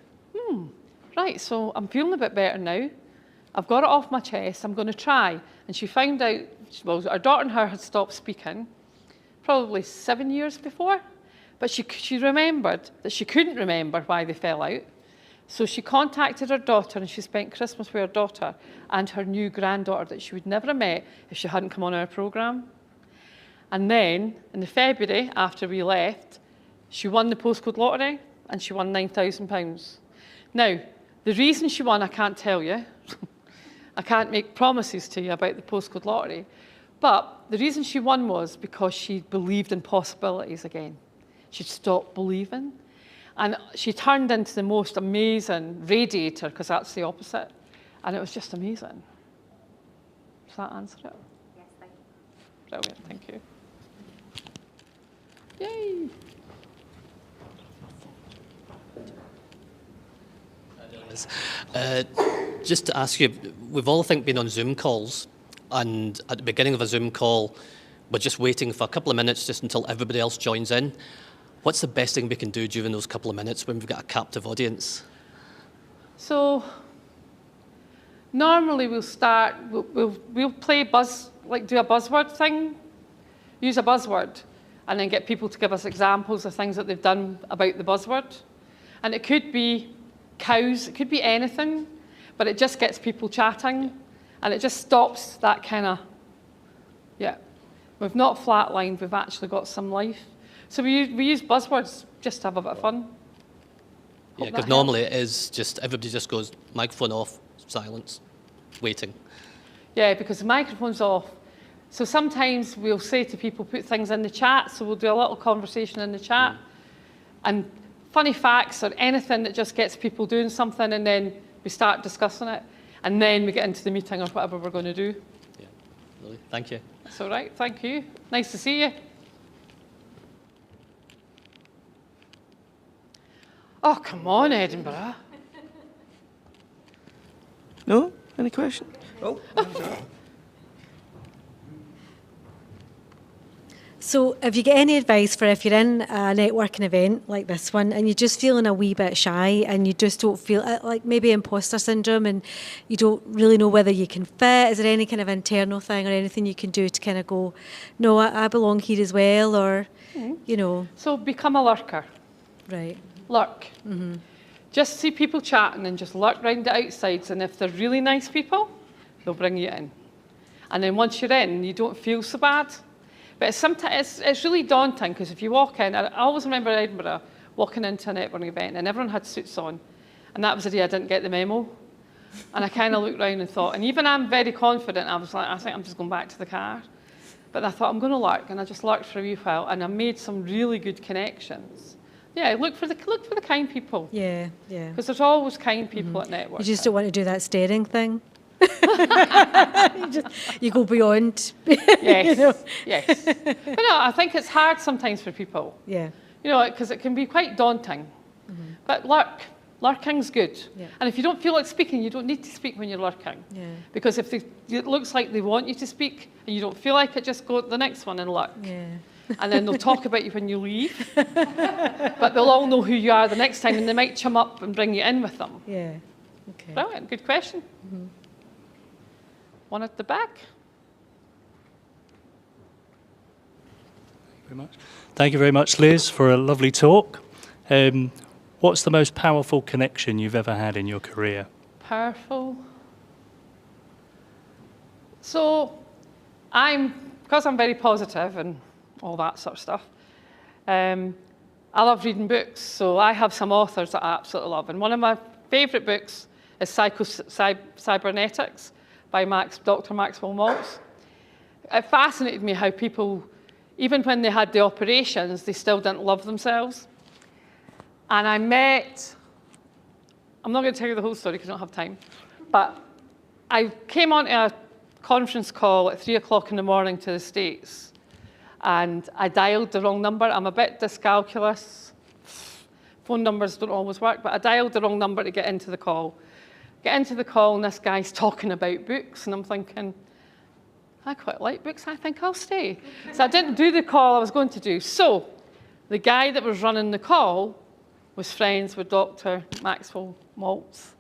right, so I'm feeling a bit better now. I've got it off my chest. I'm going to try. And she found out, well, her daughter and her had stopped speaking probably 7 years before. But she remembered that she couldn't remember why they fell out. So she contacted her daughter and she spent Christmas with her daughter and her new granddaughter that she would never have met if she hadn't come on our programme. And then in the February, after we left, she won the postcode lottery and she won £9,000. Now, the reason she won, I can't tell you. I can't make promises to you about the postcode lottery. But the reason she won was because she believed in possibilities again. She'd stopped believing. And she turned into the most amazing radiator, because that's the opposite. And it was just amazing. Does that answer it? Yes, thank you. Brilliant, thank you. Yay! Just to ask you, we've all, I think, been on Zoom calls, and at the beginning of a Zoom call, we're just waiting for a couple of minutes just until everybody else joins in. What's the best thing we can do during those couple of minutes when we've got a captive audience? So normally we'll start, we'll play do a buzzword thing, use a buzzword, and then get people to give us examples of things that they've done about the buzzword. And it could be cows, it could be anything, but it just gets people chatting, and it just stops that kind of, yeah. We've not flatlined, we've actually got some life. So we use buzzwords just to have a bit of fun. Yeah, because normally it is just, everybody just goes, microphone off, silence, waiting. Yeah, because the microphone's off. So sometimes we'll say to people, put things in the chat, so we'll do a little conversation in the chat. And funny facts or anything that just gets people doing something, and then we start discussing it. And then we get into the meeting or whatever we're going to do. Yeah, really, thank you. That's all right, thank you. Nice to see you. Oh, come on, Edinburgh. No? Any questions? Oh, So have you got any advice for if you're in a networking event like this one and you're just feeling a wee bit shy and you just don't feel like maybe imposter syndrome and you don't really know whether you can fit? Is there any kind of internal thing or anything you can do to kind of go, no, I belong here as well, or, you know? So become a lurker. Right. Lurk. Mm-hmm. Just see people chatting and just lurk round the outsides, and if they're really nice people, they'll bring you in. And then once you're in, you don't feel so bad. But it's really daunting, because if you walk in, I always remember Edinburgh walking into a networking event and everyone had suits on. And that was the day I didn't get the memo. And I kind of looked around and thought, and even I'm very confident, I was like, I think I'm just going back to the car. But I thought, I'm going to lurk, and I just lurked for a wee while, and I made some really good connections. Yeah, look for the kind people. Yeah, yeah. Because there's always kind people at network. You just don't want to do that staring thing. you go beyond. Yes, you know. yes. But no, I think it's hard sometimes for people. Yeah. You know, because it can be quite daunting. But lurking's good. Yeah. And if you don't feel like speaking, you don't need to speak when you're lurking. Yeah. Because if it looks like they want you to speak and you don't feel like it, just go to the next one and lurk. Yeah. And then they'll talk about you when you leave. But they'll all know who you are the next time and they might chum up and bring you in with them. Yeah. Okay. Brilliant, good question. One at the back. Thank you very much, Liz, for a lovely talk. What's the most powerful connection you've ever had in your career? Powerful. So, because I'm very positive and all that sort of stuff, I love reading books. So I have some authors that I absolutely love. And one of my favourite books is Cybernetics by Dr. Maxwell Maltz. It fascinated me how people, even when they had the operations, they still didn't love themselves. And I'm not going to tell you the whole story because I don't have time, but I came onto a conference call at 3 o'clock in the morning to the States, and I dialed the wrong number. I'm a bit dyscalculous. Phone numbers don't always work, but I dialed the wrong number to get into the call. Get into the call, and this guy's talking about books, and I'm thinking, I quite like books, I think I'll stay. So I didn't do the call I was going to do. So the guy that was running the call was friends with Dr. Maxwell Maltz,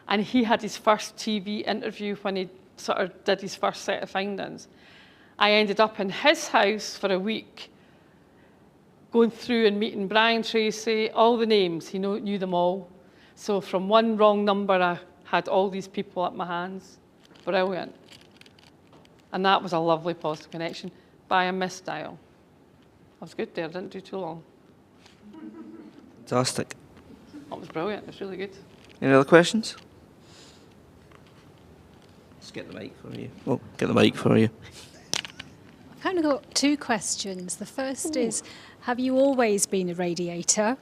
and he had his first TV interview when he sort of did his first set of findings. I ended up in his house for a week, going through and meeting Brian Tracy, all the names, he knew them all. So from one wrong number, I had all these people at my hands. Brilliant. And that was a lovely positive connection by a missed dial. I was good there, didn't do too long. Fantastic. That was brilliant, it was really good. Any other questions? Let's get the mic for you. Oh, get the mic for you. I've kind of got two questions. The first is, have you always been a radiator?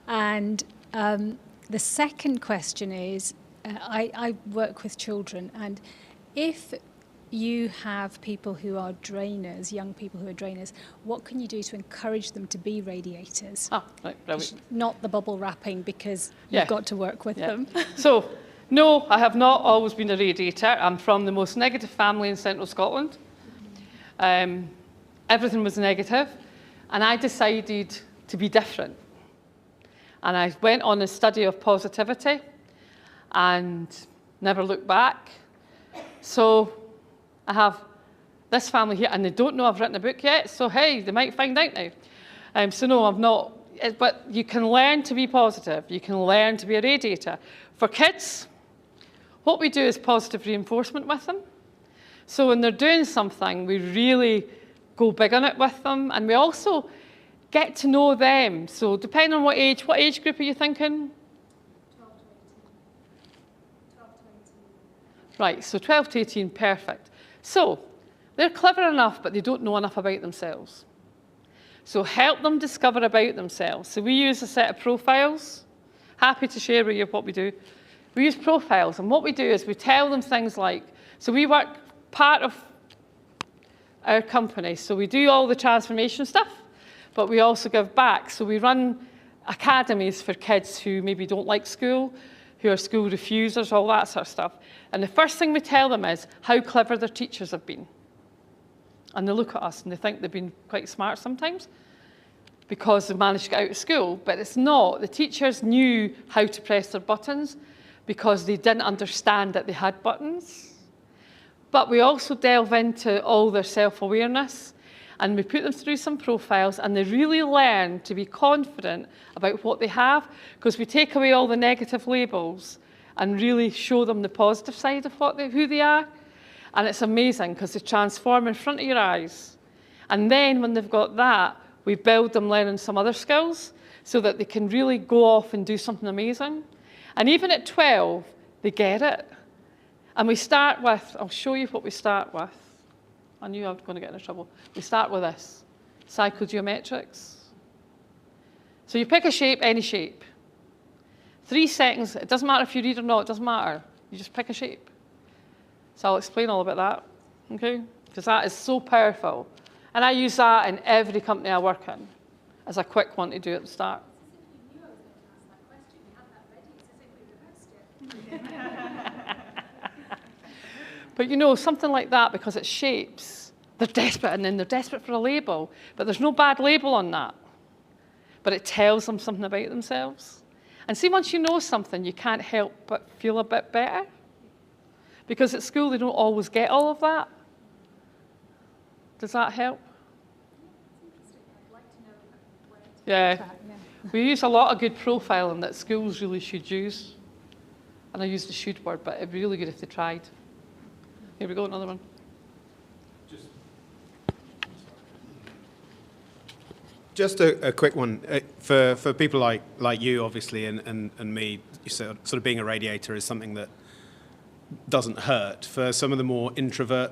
And the second question is, I work with children, and if you have people who are drainers, young people who are drainers, what can you do to encourage them to be radiators? Right, brilliant. Not the bubble wrapping, because Yeah. you've got to work with them. So, no, I have not always been a radiator. I'm from the most negative family in central Scotland. Everything was negative, and I decided to be different. And I went on a study of positivity and never looked back. So I have this family here, and they don't know I've written a book yet, so hey, they might find out now. So no, I've not. But you can learn to be positive. You can learn to be a radiator. For kids, what we do is positive reinforcement with them. So when they're doing something, we really go big on it with them, and we also get to know them. So depending on what age group are you thinking? 12 to 18. 12 to 18. Right, so 12 to 18, perfect. So they're clever enough, but they don't know enough about themselves. So help them discover about themselves. So we use a set of profiles. Happy to share with you what we do. We use profiles, and what we do is we tell them things like, so we work part of our company, so we do all the transformation stuff, but we also give back. So we run academies for kids who maybe don't like school, who are school refusers, all that sort of stuff. And the first thing we tell them is how clever their teachers have been. And they look at us and they think they've been quite smart sometimes because they've managed to get out of school, but it's not. The teachers knew how to press their buttons because they didn't understand that they had buttons. But we also delve into all their self-awareness, and we put them through some profiles, and they really learn to be confident about what they have, because we take away all the negative labels and really show them the positive side of who they are. And it's amazing because they transform in front of your eyes. And then when they've got that, we build them learning some other skills so that they can really go off and do something amazing. And even at 12, they get it. And we start with, I'll show you what we start with. I knew I was going to get into trouble. We start with this, psychogeometrics. So you pick a shape, any shape. 3 seconds, it doesn't matter if you read or not, it doesn't matter. You just pick a shape. So I'll explain all about that, okay? Because that is so powerful. And I use that in every company I work in as a quick one to do at the start. But you know, something like that, because it's shapes, they're desperate, and then they're desperate for a label. But there's no bad label on that. But it tells them something about themselves. And see, once you know something, you can't help but feel a bit better. Because at school, they don't always get all of that. Does that help? Yeah. We use a lot of good profiling that schools really should use. And I use the should word, but it'd be really good if they tried. Here we go, another one. Just a quick one. For people like you, obviously, and me, sort of being a radiator is something that doesn't hurt. For some of the more introvert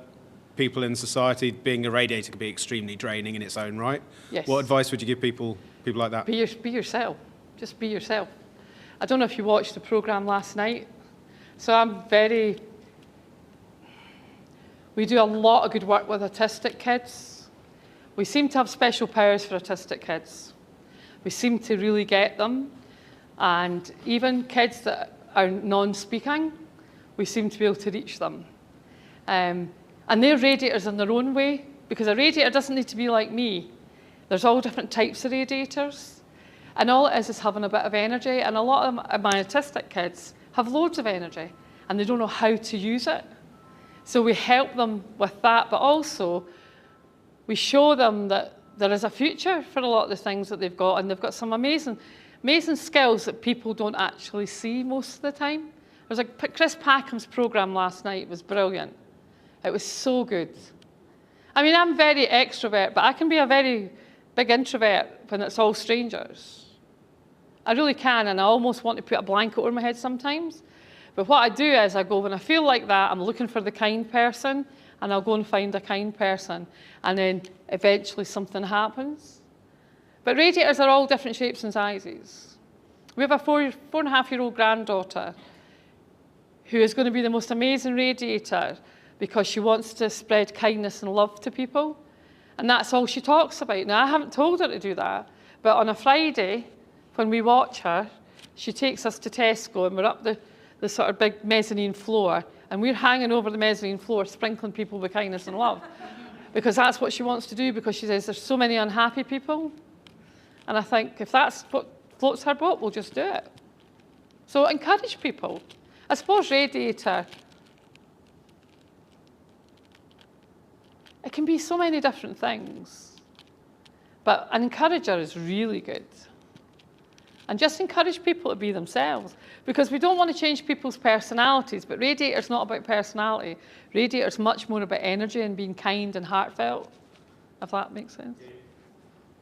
people in society, being a radiator can be extremely draining in its own right. Yes. What advice would you give people like that? Be yourself. Just be yourself. I don't know if you watched the programme last night. So we do a lot of good work with autistic kids. We seem to have special powers for autistic kids. We seem to really get them. And even kids that are non-speaking, we seem to be able to reach them. And they're radiators in their own way, because a radiator doesn't need to be like me. There's all different types of radiators. And all it is having a bit of energy. And a lot of my autistic kids have loads of energy, and they don't know how to use it. So we help them with that, but also we show them that there is a future for a lot of the things that they've got, and they've got some amazing skills that people don't actually see most of the time. There was Chris Packham's programme last night was brilliant. It was so good. I mean, I'm very extrovert, but I can be a very big introvert when it's all strangers. I really can, and I almost want to put a blanket over my head sometimes. But what I do is I go, when I feel like that, I'm looking for the kind person, and I'll go and find a kind person, and then eventually something happens. But radiators are all different shapes and sizes. We have a 4.5-year-old granddaughter who is going to be the most amazing radiator because she wants to spread kindness and love to people. And that's all she talks about. Now, I haven't told her to do that, but on a Friday, when we watch her, she takes us to Tesco, and we're up the sort of big mezzanine floor, and we're hanging over the mezzanine floor, sprinkling people with kindness and love. Because that's what she wants to do, because she says there's so many unhappy people. And I think if that's what floats her boat, we'll just do it. So encourage people. I suppose radiator, it can be so many different things. But an encourager is really good. And just encourage people to be themselves. Because we don't want to change people's personalities, but radiator's not about personality. Radiator's much more about energy and being kind and heartfelt, if that makes sense.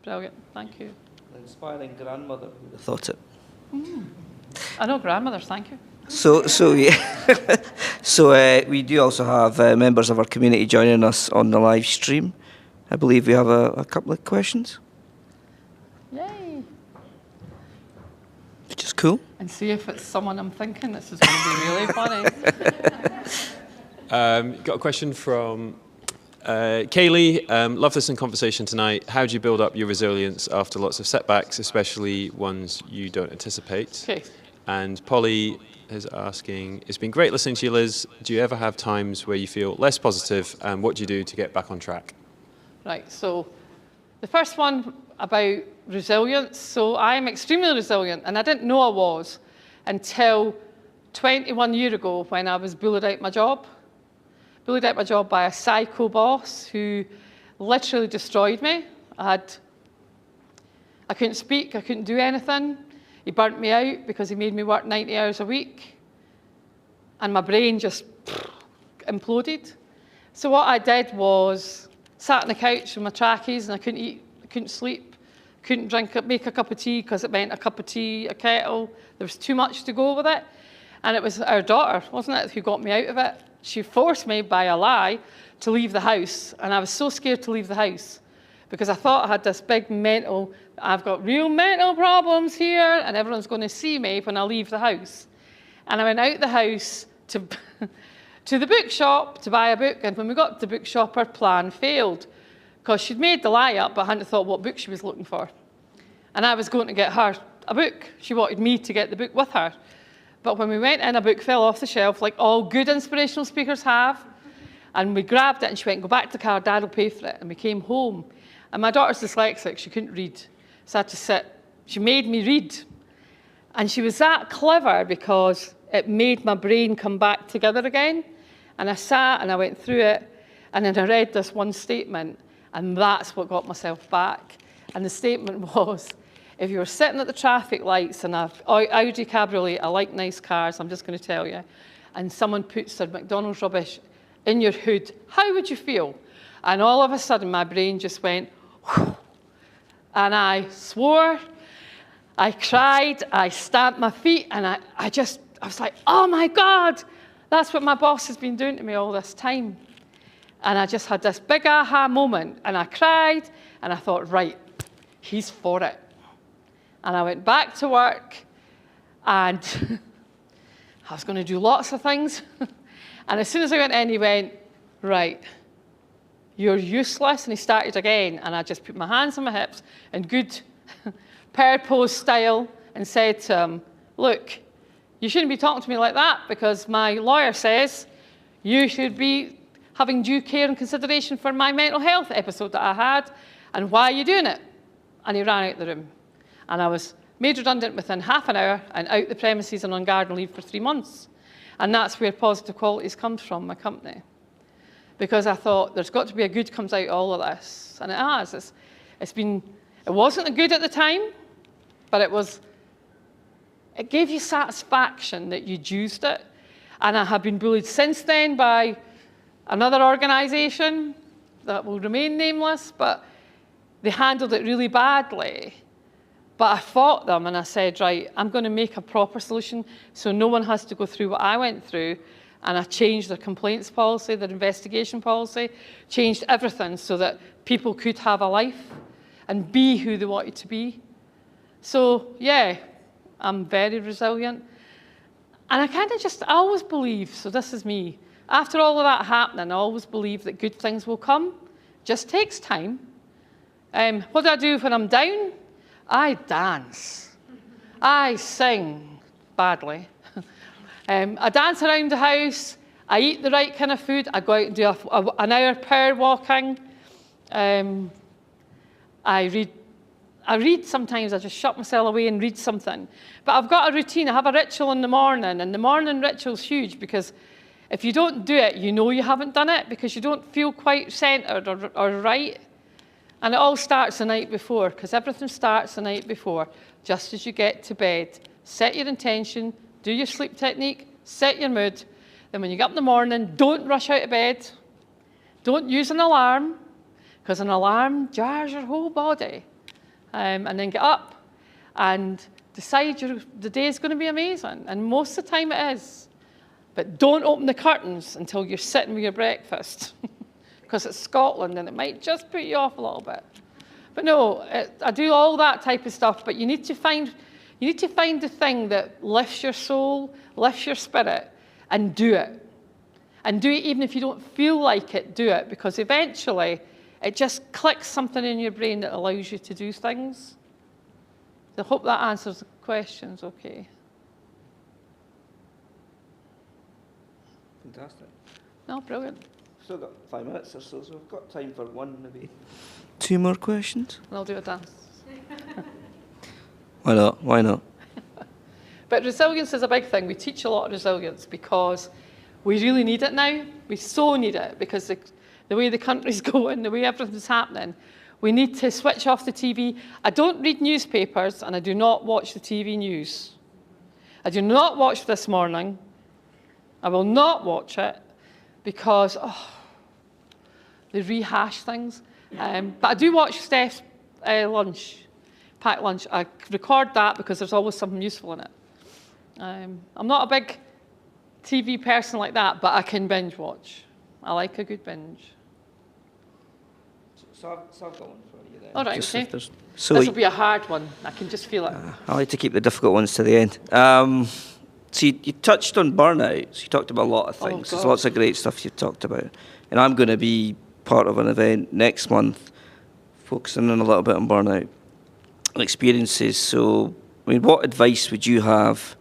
Brilliant, thank you. An inspiring grandmother would have thought it. I know grandmothers, thank you. So yeah. So we do also have members of our community joining us on the live stream. I believe we have a couple of questions. Yay. Which is cool. And see if it's someone I'm thinking. This is going to be really funny. Got a question from Kaylee. Love this in conversation tonight. How do you build up your resilience after lots of setbacks, especially ones you don't anticipate? Okay. And Polly is asking, it's been great listening to you, Liz. Do you ever have times where you feel less positive, and what do you do to get back on track? Right, so the first one about resilience. So I'm extremely resilient, and I didn't know I was until 21 years ago when I was bullied out my job. Bullied out my job by a psycho boss who literally destroyed me. I couldn't speak, I couldn't do anything. He burnt me out because he made me work 90 hours a week. And my brain just imploded. So what I did was sat on the couch with my trackies, and I couldn't eat, I couldn't sleep, couldn't make a cup of tea because it meant a cup of tea, a kettle. There was too much to go with it. And it was our daughter, wasn't it, who got me out of it. She forced me by a lie to leave the house, and I was so scared to leave the house because I thought I had this big mental, I've got real mental problems here, and everyone's going to see me when I leave the house. And I went out the house to, to the bookshop to buy a book, and when we got to the bookshop, her plan failed, because she'd made the lie up, but hadn't thought what book she was looking for. And I was going to get her a book. She wanted me to get the book with her. But when we went in, a book fell off the shelf, like all good inspirational speakers have. And we grabbed it, and she went, go back to the car, Dad will pay for it. And we came home. And my daughter's dyslexic, she couldn't read. So I had to sit. She made me read. And she was that clever because it made my brain come back together again. And I sat and I went through it. And then I read this one statement. And that's what got myself back. And the statement was, if you were sitting at the traffic lights in an Audi Cabriolet, I like nice cars, I'm just going to tell you, and someone puts their McDonald's rubbish in your hood, how would you feel? And all of a sudden, my brain just went, whew, and I swore, I cried, I stamped my feet, and I was like, oh my God, that's what my boss has been doing to me all this time. And I just had this big aha moment, and I cried, and I thought, right, he's for it. And I went back to work, and I was going to do lots of things. And as soon as I went in, he went, right, you're useless. And he started again. And I just put my hands on my hips in good pear pose style and said to him, look, you shouldn't be talking to me like that, because my lawyer says you should be having due care and consideration for my mental health episode that I had, and why are you doing it? And he ran out the room. And I was made redundant within half an hour and out the premises and on garden leave for 3 months. And that's where Positive Qualities comes from, my company. Because I thought there's got to be a good comes out of all of this. And it has. It wasn't a good at the time, but it gave you satisfaction that you'd used it. And I have been bullied since then by another organisation that will remain nameless, but they handled it really badly. But I fought them and I said, right, I'm going to make a proper solution so no one has to go through what I went through. And I changed their complaints policy, their investigation policy, changed everything so that people could have a life and be who they wanted to be. So, yeah, I'm very resilient. And I always believe, so this is me, after all of that happening, I always believe that good things will come. Just takes time. What do I do when I'm down? I dance. I sing badly. I dance around the house. I eat the right kind of food. I go out and do an hour power walking. I read sometimes. I just shut myself away and read something. But I've got a routine. I have a ritual in the morning, and the morning ritual's huge because if you don't do it, you know you haven't done it because you don't feel quite centered or right. And it all starts the night before, because everything starts the night before, just as you get to bed. Set your intention, do your sleep technique, set your mood. Then when you get up in the morning, don't rush out of bed. Don't use an alarm, because an alarm jars your whole body. And then get up and decide the day is going to be amazing. And most of the time it is. But don't open the curtains until you're sitting with your breakfast. Because it's Scotland and it might just put you off a little bit. But no, I do all that type of stuff, but you need to find the thing that lifts your soul, lifts your spirit, and do it. And do it even if you don't feel like it, do it, because eventually it just clicks something in your brain that allows you to do things. I hope that answers the questions okay. Fantastic. No, brilliant. Still got 5 minutes or so we've got time for one, maybe 2 more questions. And I'll do a dance. Why not? Why not? But resilience is a big thing. We teach a lot of resilience because we really need it now. We so need it because the way the country's going, the way everything's happening, we need to switch off the TV. I don't read newspapers and I do not watch the TV news. I do not watch This Morning. I will not watch it because they rehash things. But I do watch Steph's packed lunch. I record that because there's always something useful in it. I'm not a big TV person like that, but I can binge watch. I like a good binge. So I've got one for you then. All right, Just okay. if there's- So This will be a hard one. I can just feel it. I like to keep the difficult ones to the end. So you touched on burnout. So you talked about a lot of Oh, things. There's God. lots of great stuff you've talked about. And I'm going to be part of an event next month focusing on a little bit on burnout experiences. So, I mean, what advice would you have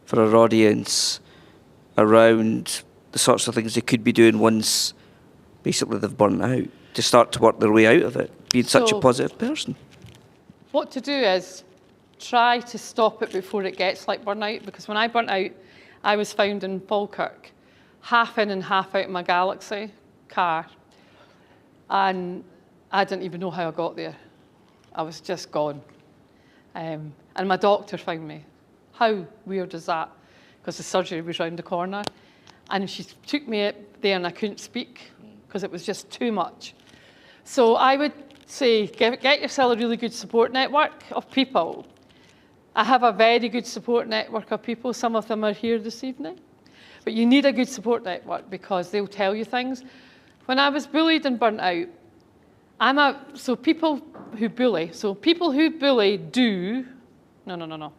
for our audience around the sorts of things they could be doing once basically they've burnt out to start to work their way out of it, being such a So- positive person? What to do is try to stop it before it gets like burnout, because when I burnt out, I was found in Falkirk, half in and half out of my Galaxy car, and I didn't even know how I got there. I was just gone. And my doctor found me. How weird is that? Because the surgery was round the corner. And she took me there and I couldn't speak because it was just too much. So I would say get yourself a really good support network of people. I have a very good support network of people. Some of them are here this evening. But you need a good support network because they'll tell you things. When I was bullied and burnt out, so people who bully do, no.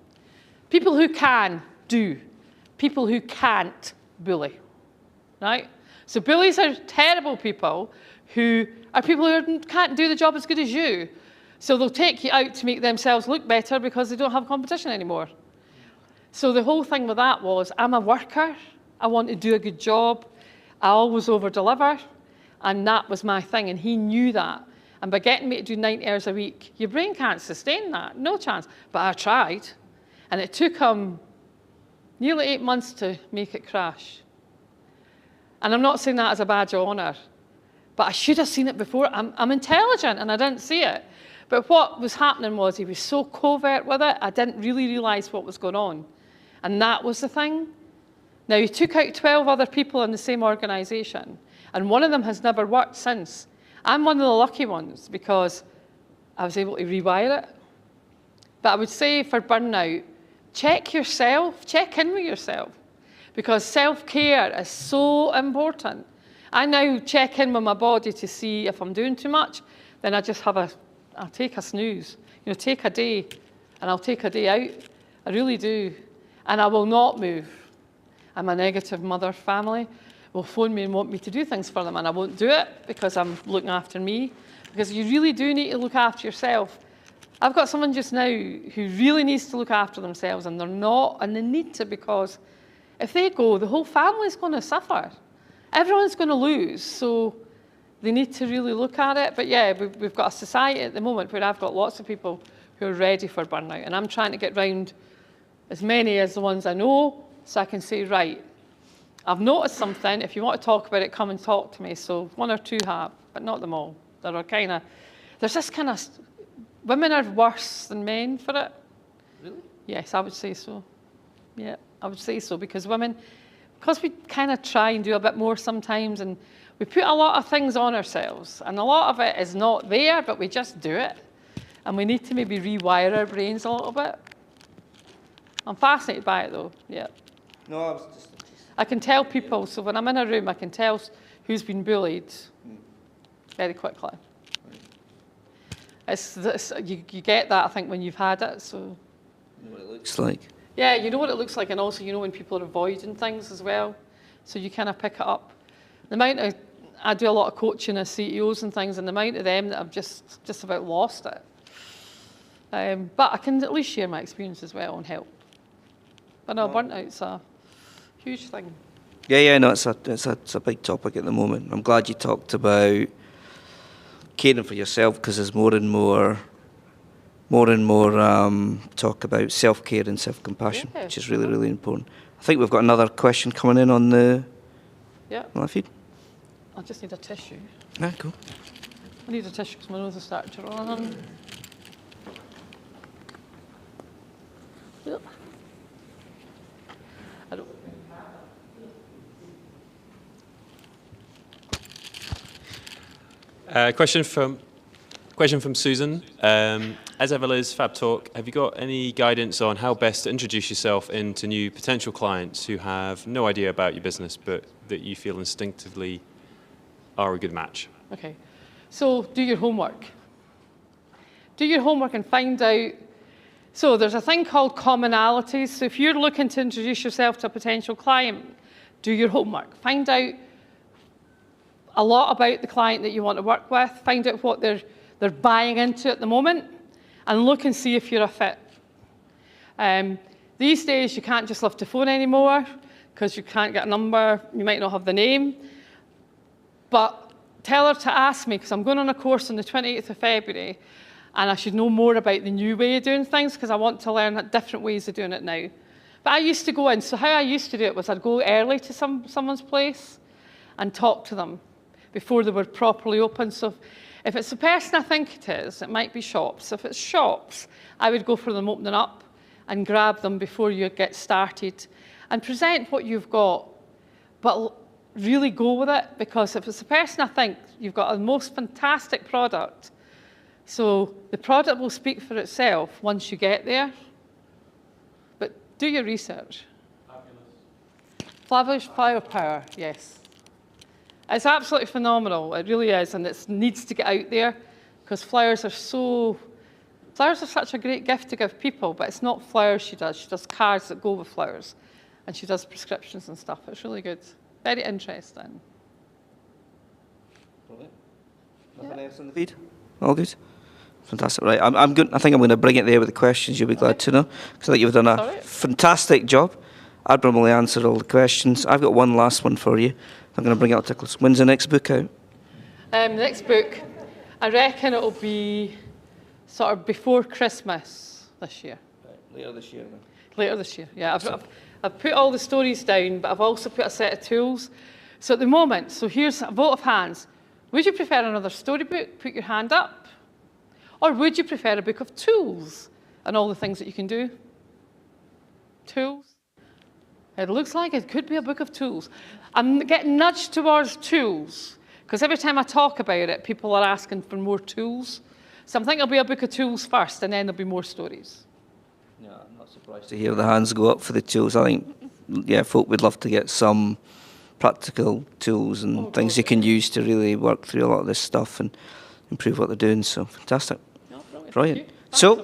People who can do, people who can't bully, right? So bullies are terrible people who can't do the job as good as you. So they'll take you out to make themselves look better because they don't have competition anymore. So the whole thing with that was, I'm a worker, I want to do a good job, I always over-deliver, and that was my thing, and he knew that. And by getting me to do 9 hours a week, your brain can't sustain that, no chance. But I tried, and it took him nearly 8 months to make it crash. And I'm not saying that as a badge of honour, but I should have seen it before. I'm intelligent, and I didn't see it. But what was happening was he was so covert with it, I didn't really realise what was going on. And that was the thing. Now, he took out 12 other people in the same organisation, and one of them has never worked since. I'm one of the lucky ones because I was able to rewire it. But I would say for burnout, check yourself, check in with yourself, because self-care is so important. I now check in with my body to see if I'm doing too much, then I just I'll take a snooze. Take a day, and I'll take a day out. I really do. And I will not move. I'm a negative mother. Family will phone me and want me to do things for them, and I won't do it because I'm looking after me. Because you really do need to look after yourself. I've got someone just now who really needs to look after themselves, and they're not, and they need to, because if they go, the whole family's going to suffer. Everyone's going to lose, so they need to really look at it. But yeah, we've got a society at the moment where I've got lots of people who are ready for burnout, and I'm trying to get round as many as the ones I know, so I can say, right, I've noticed something. If you want to talk about it, come and talk to me. So 1 or 2 have, but not them all. There's this kind of, women are worse than men for it. Really? Yes, I would say so. Yeah, I would say so, because we kind of try and do a bit more sometimes, and we put a lot of things on ourselves, and a lot of it is not there, but we just do it. And we need to maybe rewire our brains a little bit. I'm fascinated by it though, yeah. No, I was just... I can tell people, so when I'm in a room, I can tell who's been bullied very quickly. You get that, I think, when you've had it, so. You know what it looks like. Yeah, you know what it looks like, and also you know when people are avoiding things as well, so you kind of pick it up. I do a lot of coaching of CEOs and things, and the amount of them that have just about lost it. But I can at least share my experience as well and help. But no, burnout's a huge thing. Yeah, no, it's a big topic at the moment. I'm glad you talked about caring for yourself, because there's more and more talk about self-care and self-compassion, Yeah. which is really, really important. I think we've got another question coming in on the feed. I just need a tissue. Ah, cool. I need a tissue because my nose is starting to run. Yep. I don't. Question from Susan. As ever, Liz, Fab Talk, have you got any guidance on how best to introduce yourself into new potential clients who have no idea about your business, but that you feel instinctively are a good match? Okay. So do your homework. Do your homework and find out. So there's a thing called commonalities. So if you're looking to introduce yourself to a potential client, do your homework. Find out a lot about the client that you want to work with. Find out what they're buying into at the moment, and look and see if you're a fit. These days, you can't just lift the phone anymore because you can't get a number. You might not have the name. But tell her to ask me, because I'm going on a course on the 28th of February, and I should know more about the new way of doing things because I want to learn different ways of doing it now. But I used to go in. So how I used to do it was I'd go early to someone's place and talk to them before they were properly open. So if it's the person I think it is, it might be shops. If it's shops, I would go for them opening up and grab them before you get started and present what you've got, but really go with it, because if it's the person I think, you've got a most fantastic product. So the product will speak for itself once you get there, but do your research. Fabulous firepower, yes. It's absolutely phenomenal, it really is, and it needs to get out there because flowers are such a great gift to give people, but it's not flowers she does cards that go with flowers, and she does prescriptions and stuff. It's really good, very interesting. Brilliant. Nothing else on the feed? All good? Fantastic, right. I'm good. I think I'm going to bring it there with the questions, you'll be glad to know, because I think you've done a fantastic job. Admirably answered all the questions. I've got one last one for you. I'm going to bring it up to close. When's the next book out? The next book, I reckon it'll be sort of before Christmas this year. Right. Later this year, then. Later this year, yeah. I've put all the stories down, but I've also put a set of tools. So at the moment, so here's a vote of hands. Would you prefer another storybook? Put your hand up. Or would you prefer a book of tools and all the things that you can do? Tools? It looks like it could be a book of tools. I'm getting nudged towards tools, because every time I talk about it, people are asking for more tools. So I'm thinking it'll be a book of tools first, and then there'll be more stories. Yeah, I'm not surprised to hear the hands go up for the tools. I think, yeah, folk would love to get some practical tools and things you can use to really work through a lot of this stuff and improve what they're doing. So fantastic. No, brilliant. So,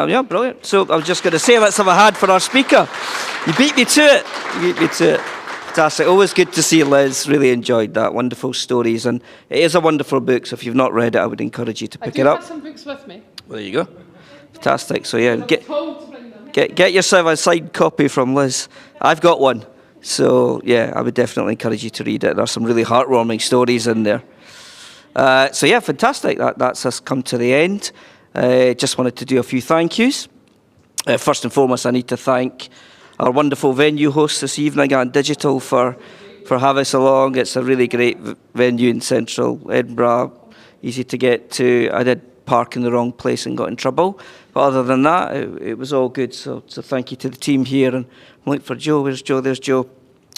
yeah, brilliant. So I was just going to say, let's have a hand for our speaker. You beat me to it. You beat me to it. Fantastic. Always good to see Liz. Really enjoyed that. Wonderful stories. And it is a wonderful book, so if you've not read it, I would encourage you to pick it up. I do have some books with me. Well, there you go. Fantastic. So, yeah, get yourself a signed copy from Liz. I've got one. So, yeah, I would definitely encourage you to read it. There's some really heartwarming stories in there. So, yeah, fantastic. That's us come to the end. Just wanted to do a few thank yous. First and foremost, I need to thank our wonderful venue hosts this evening and Digital for having us along. It's a really great venue in central Edinburgh, easy to get to. I did park in the wrong place and got in trouble, but other than that, it was all good. So thank you to the team here. And I'm looking for Joe. Where's Joe? There's Joe.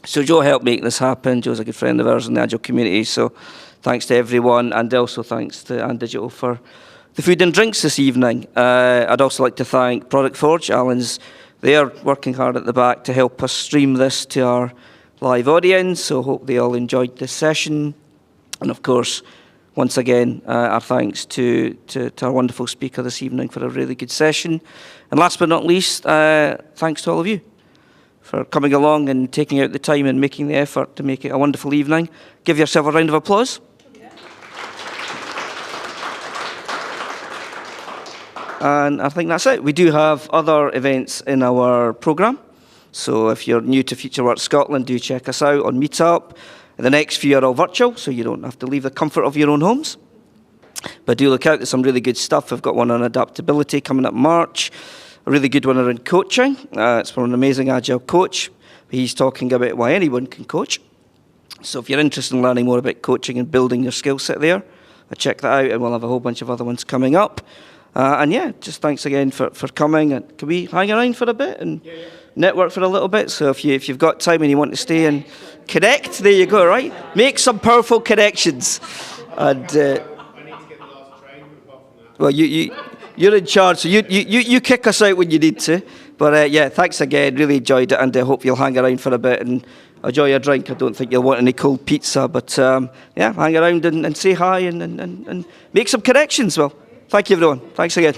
So Joe helped make this happen. Joe's a good friend of ours in the Agile community. So thanks to everyone, and also thanks to And Digital for the food and drinks this evening. I'd also like to thank Product Forge. Alan's there working hard at the back to help us stream this to our live audience, so hope they all enjoyed this session. And of course, once again, our thanks to our wonderful speaker this evening for a really good session. And last but not least, thanks to all of you for coming along and taking out the time and making the effort to make it a wonderful evening. Give yourself a round of applause. And I think that's it. We do have other events in our programme. So if you're new to Future Work Scotland, do check us out on Meetup. The next few are all virtual, so you don't have to leave the comfort of your own homes. But do look out, there's some really good stuff. We've got one on adaptability coming up March. A really good one around coaching. It's from an amazing Agile coach. He's talking about why anyone can coach. So if you're interested in learning more about coaching and building your skill set there, check that out, and we'll have a whole bunch of other ones coming up. And yeah, just thanks again for coming. And can we hang around for a bit and network for a little bit? So if you've got time and you want to stay and connect, there you go, right? Make some powerful connections. And I need to get the last train, but apart from that. well, you're in charge, so you kick us out when you need to. But yeah, thanks again. Really enjoyed it, and I hope you'll hang around for a bit. And enjoy your drink. I don't think you'll want any cold pizza, but yeah, hang around and say hi and make some connections. Well, thank you, everyone. Thanks again.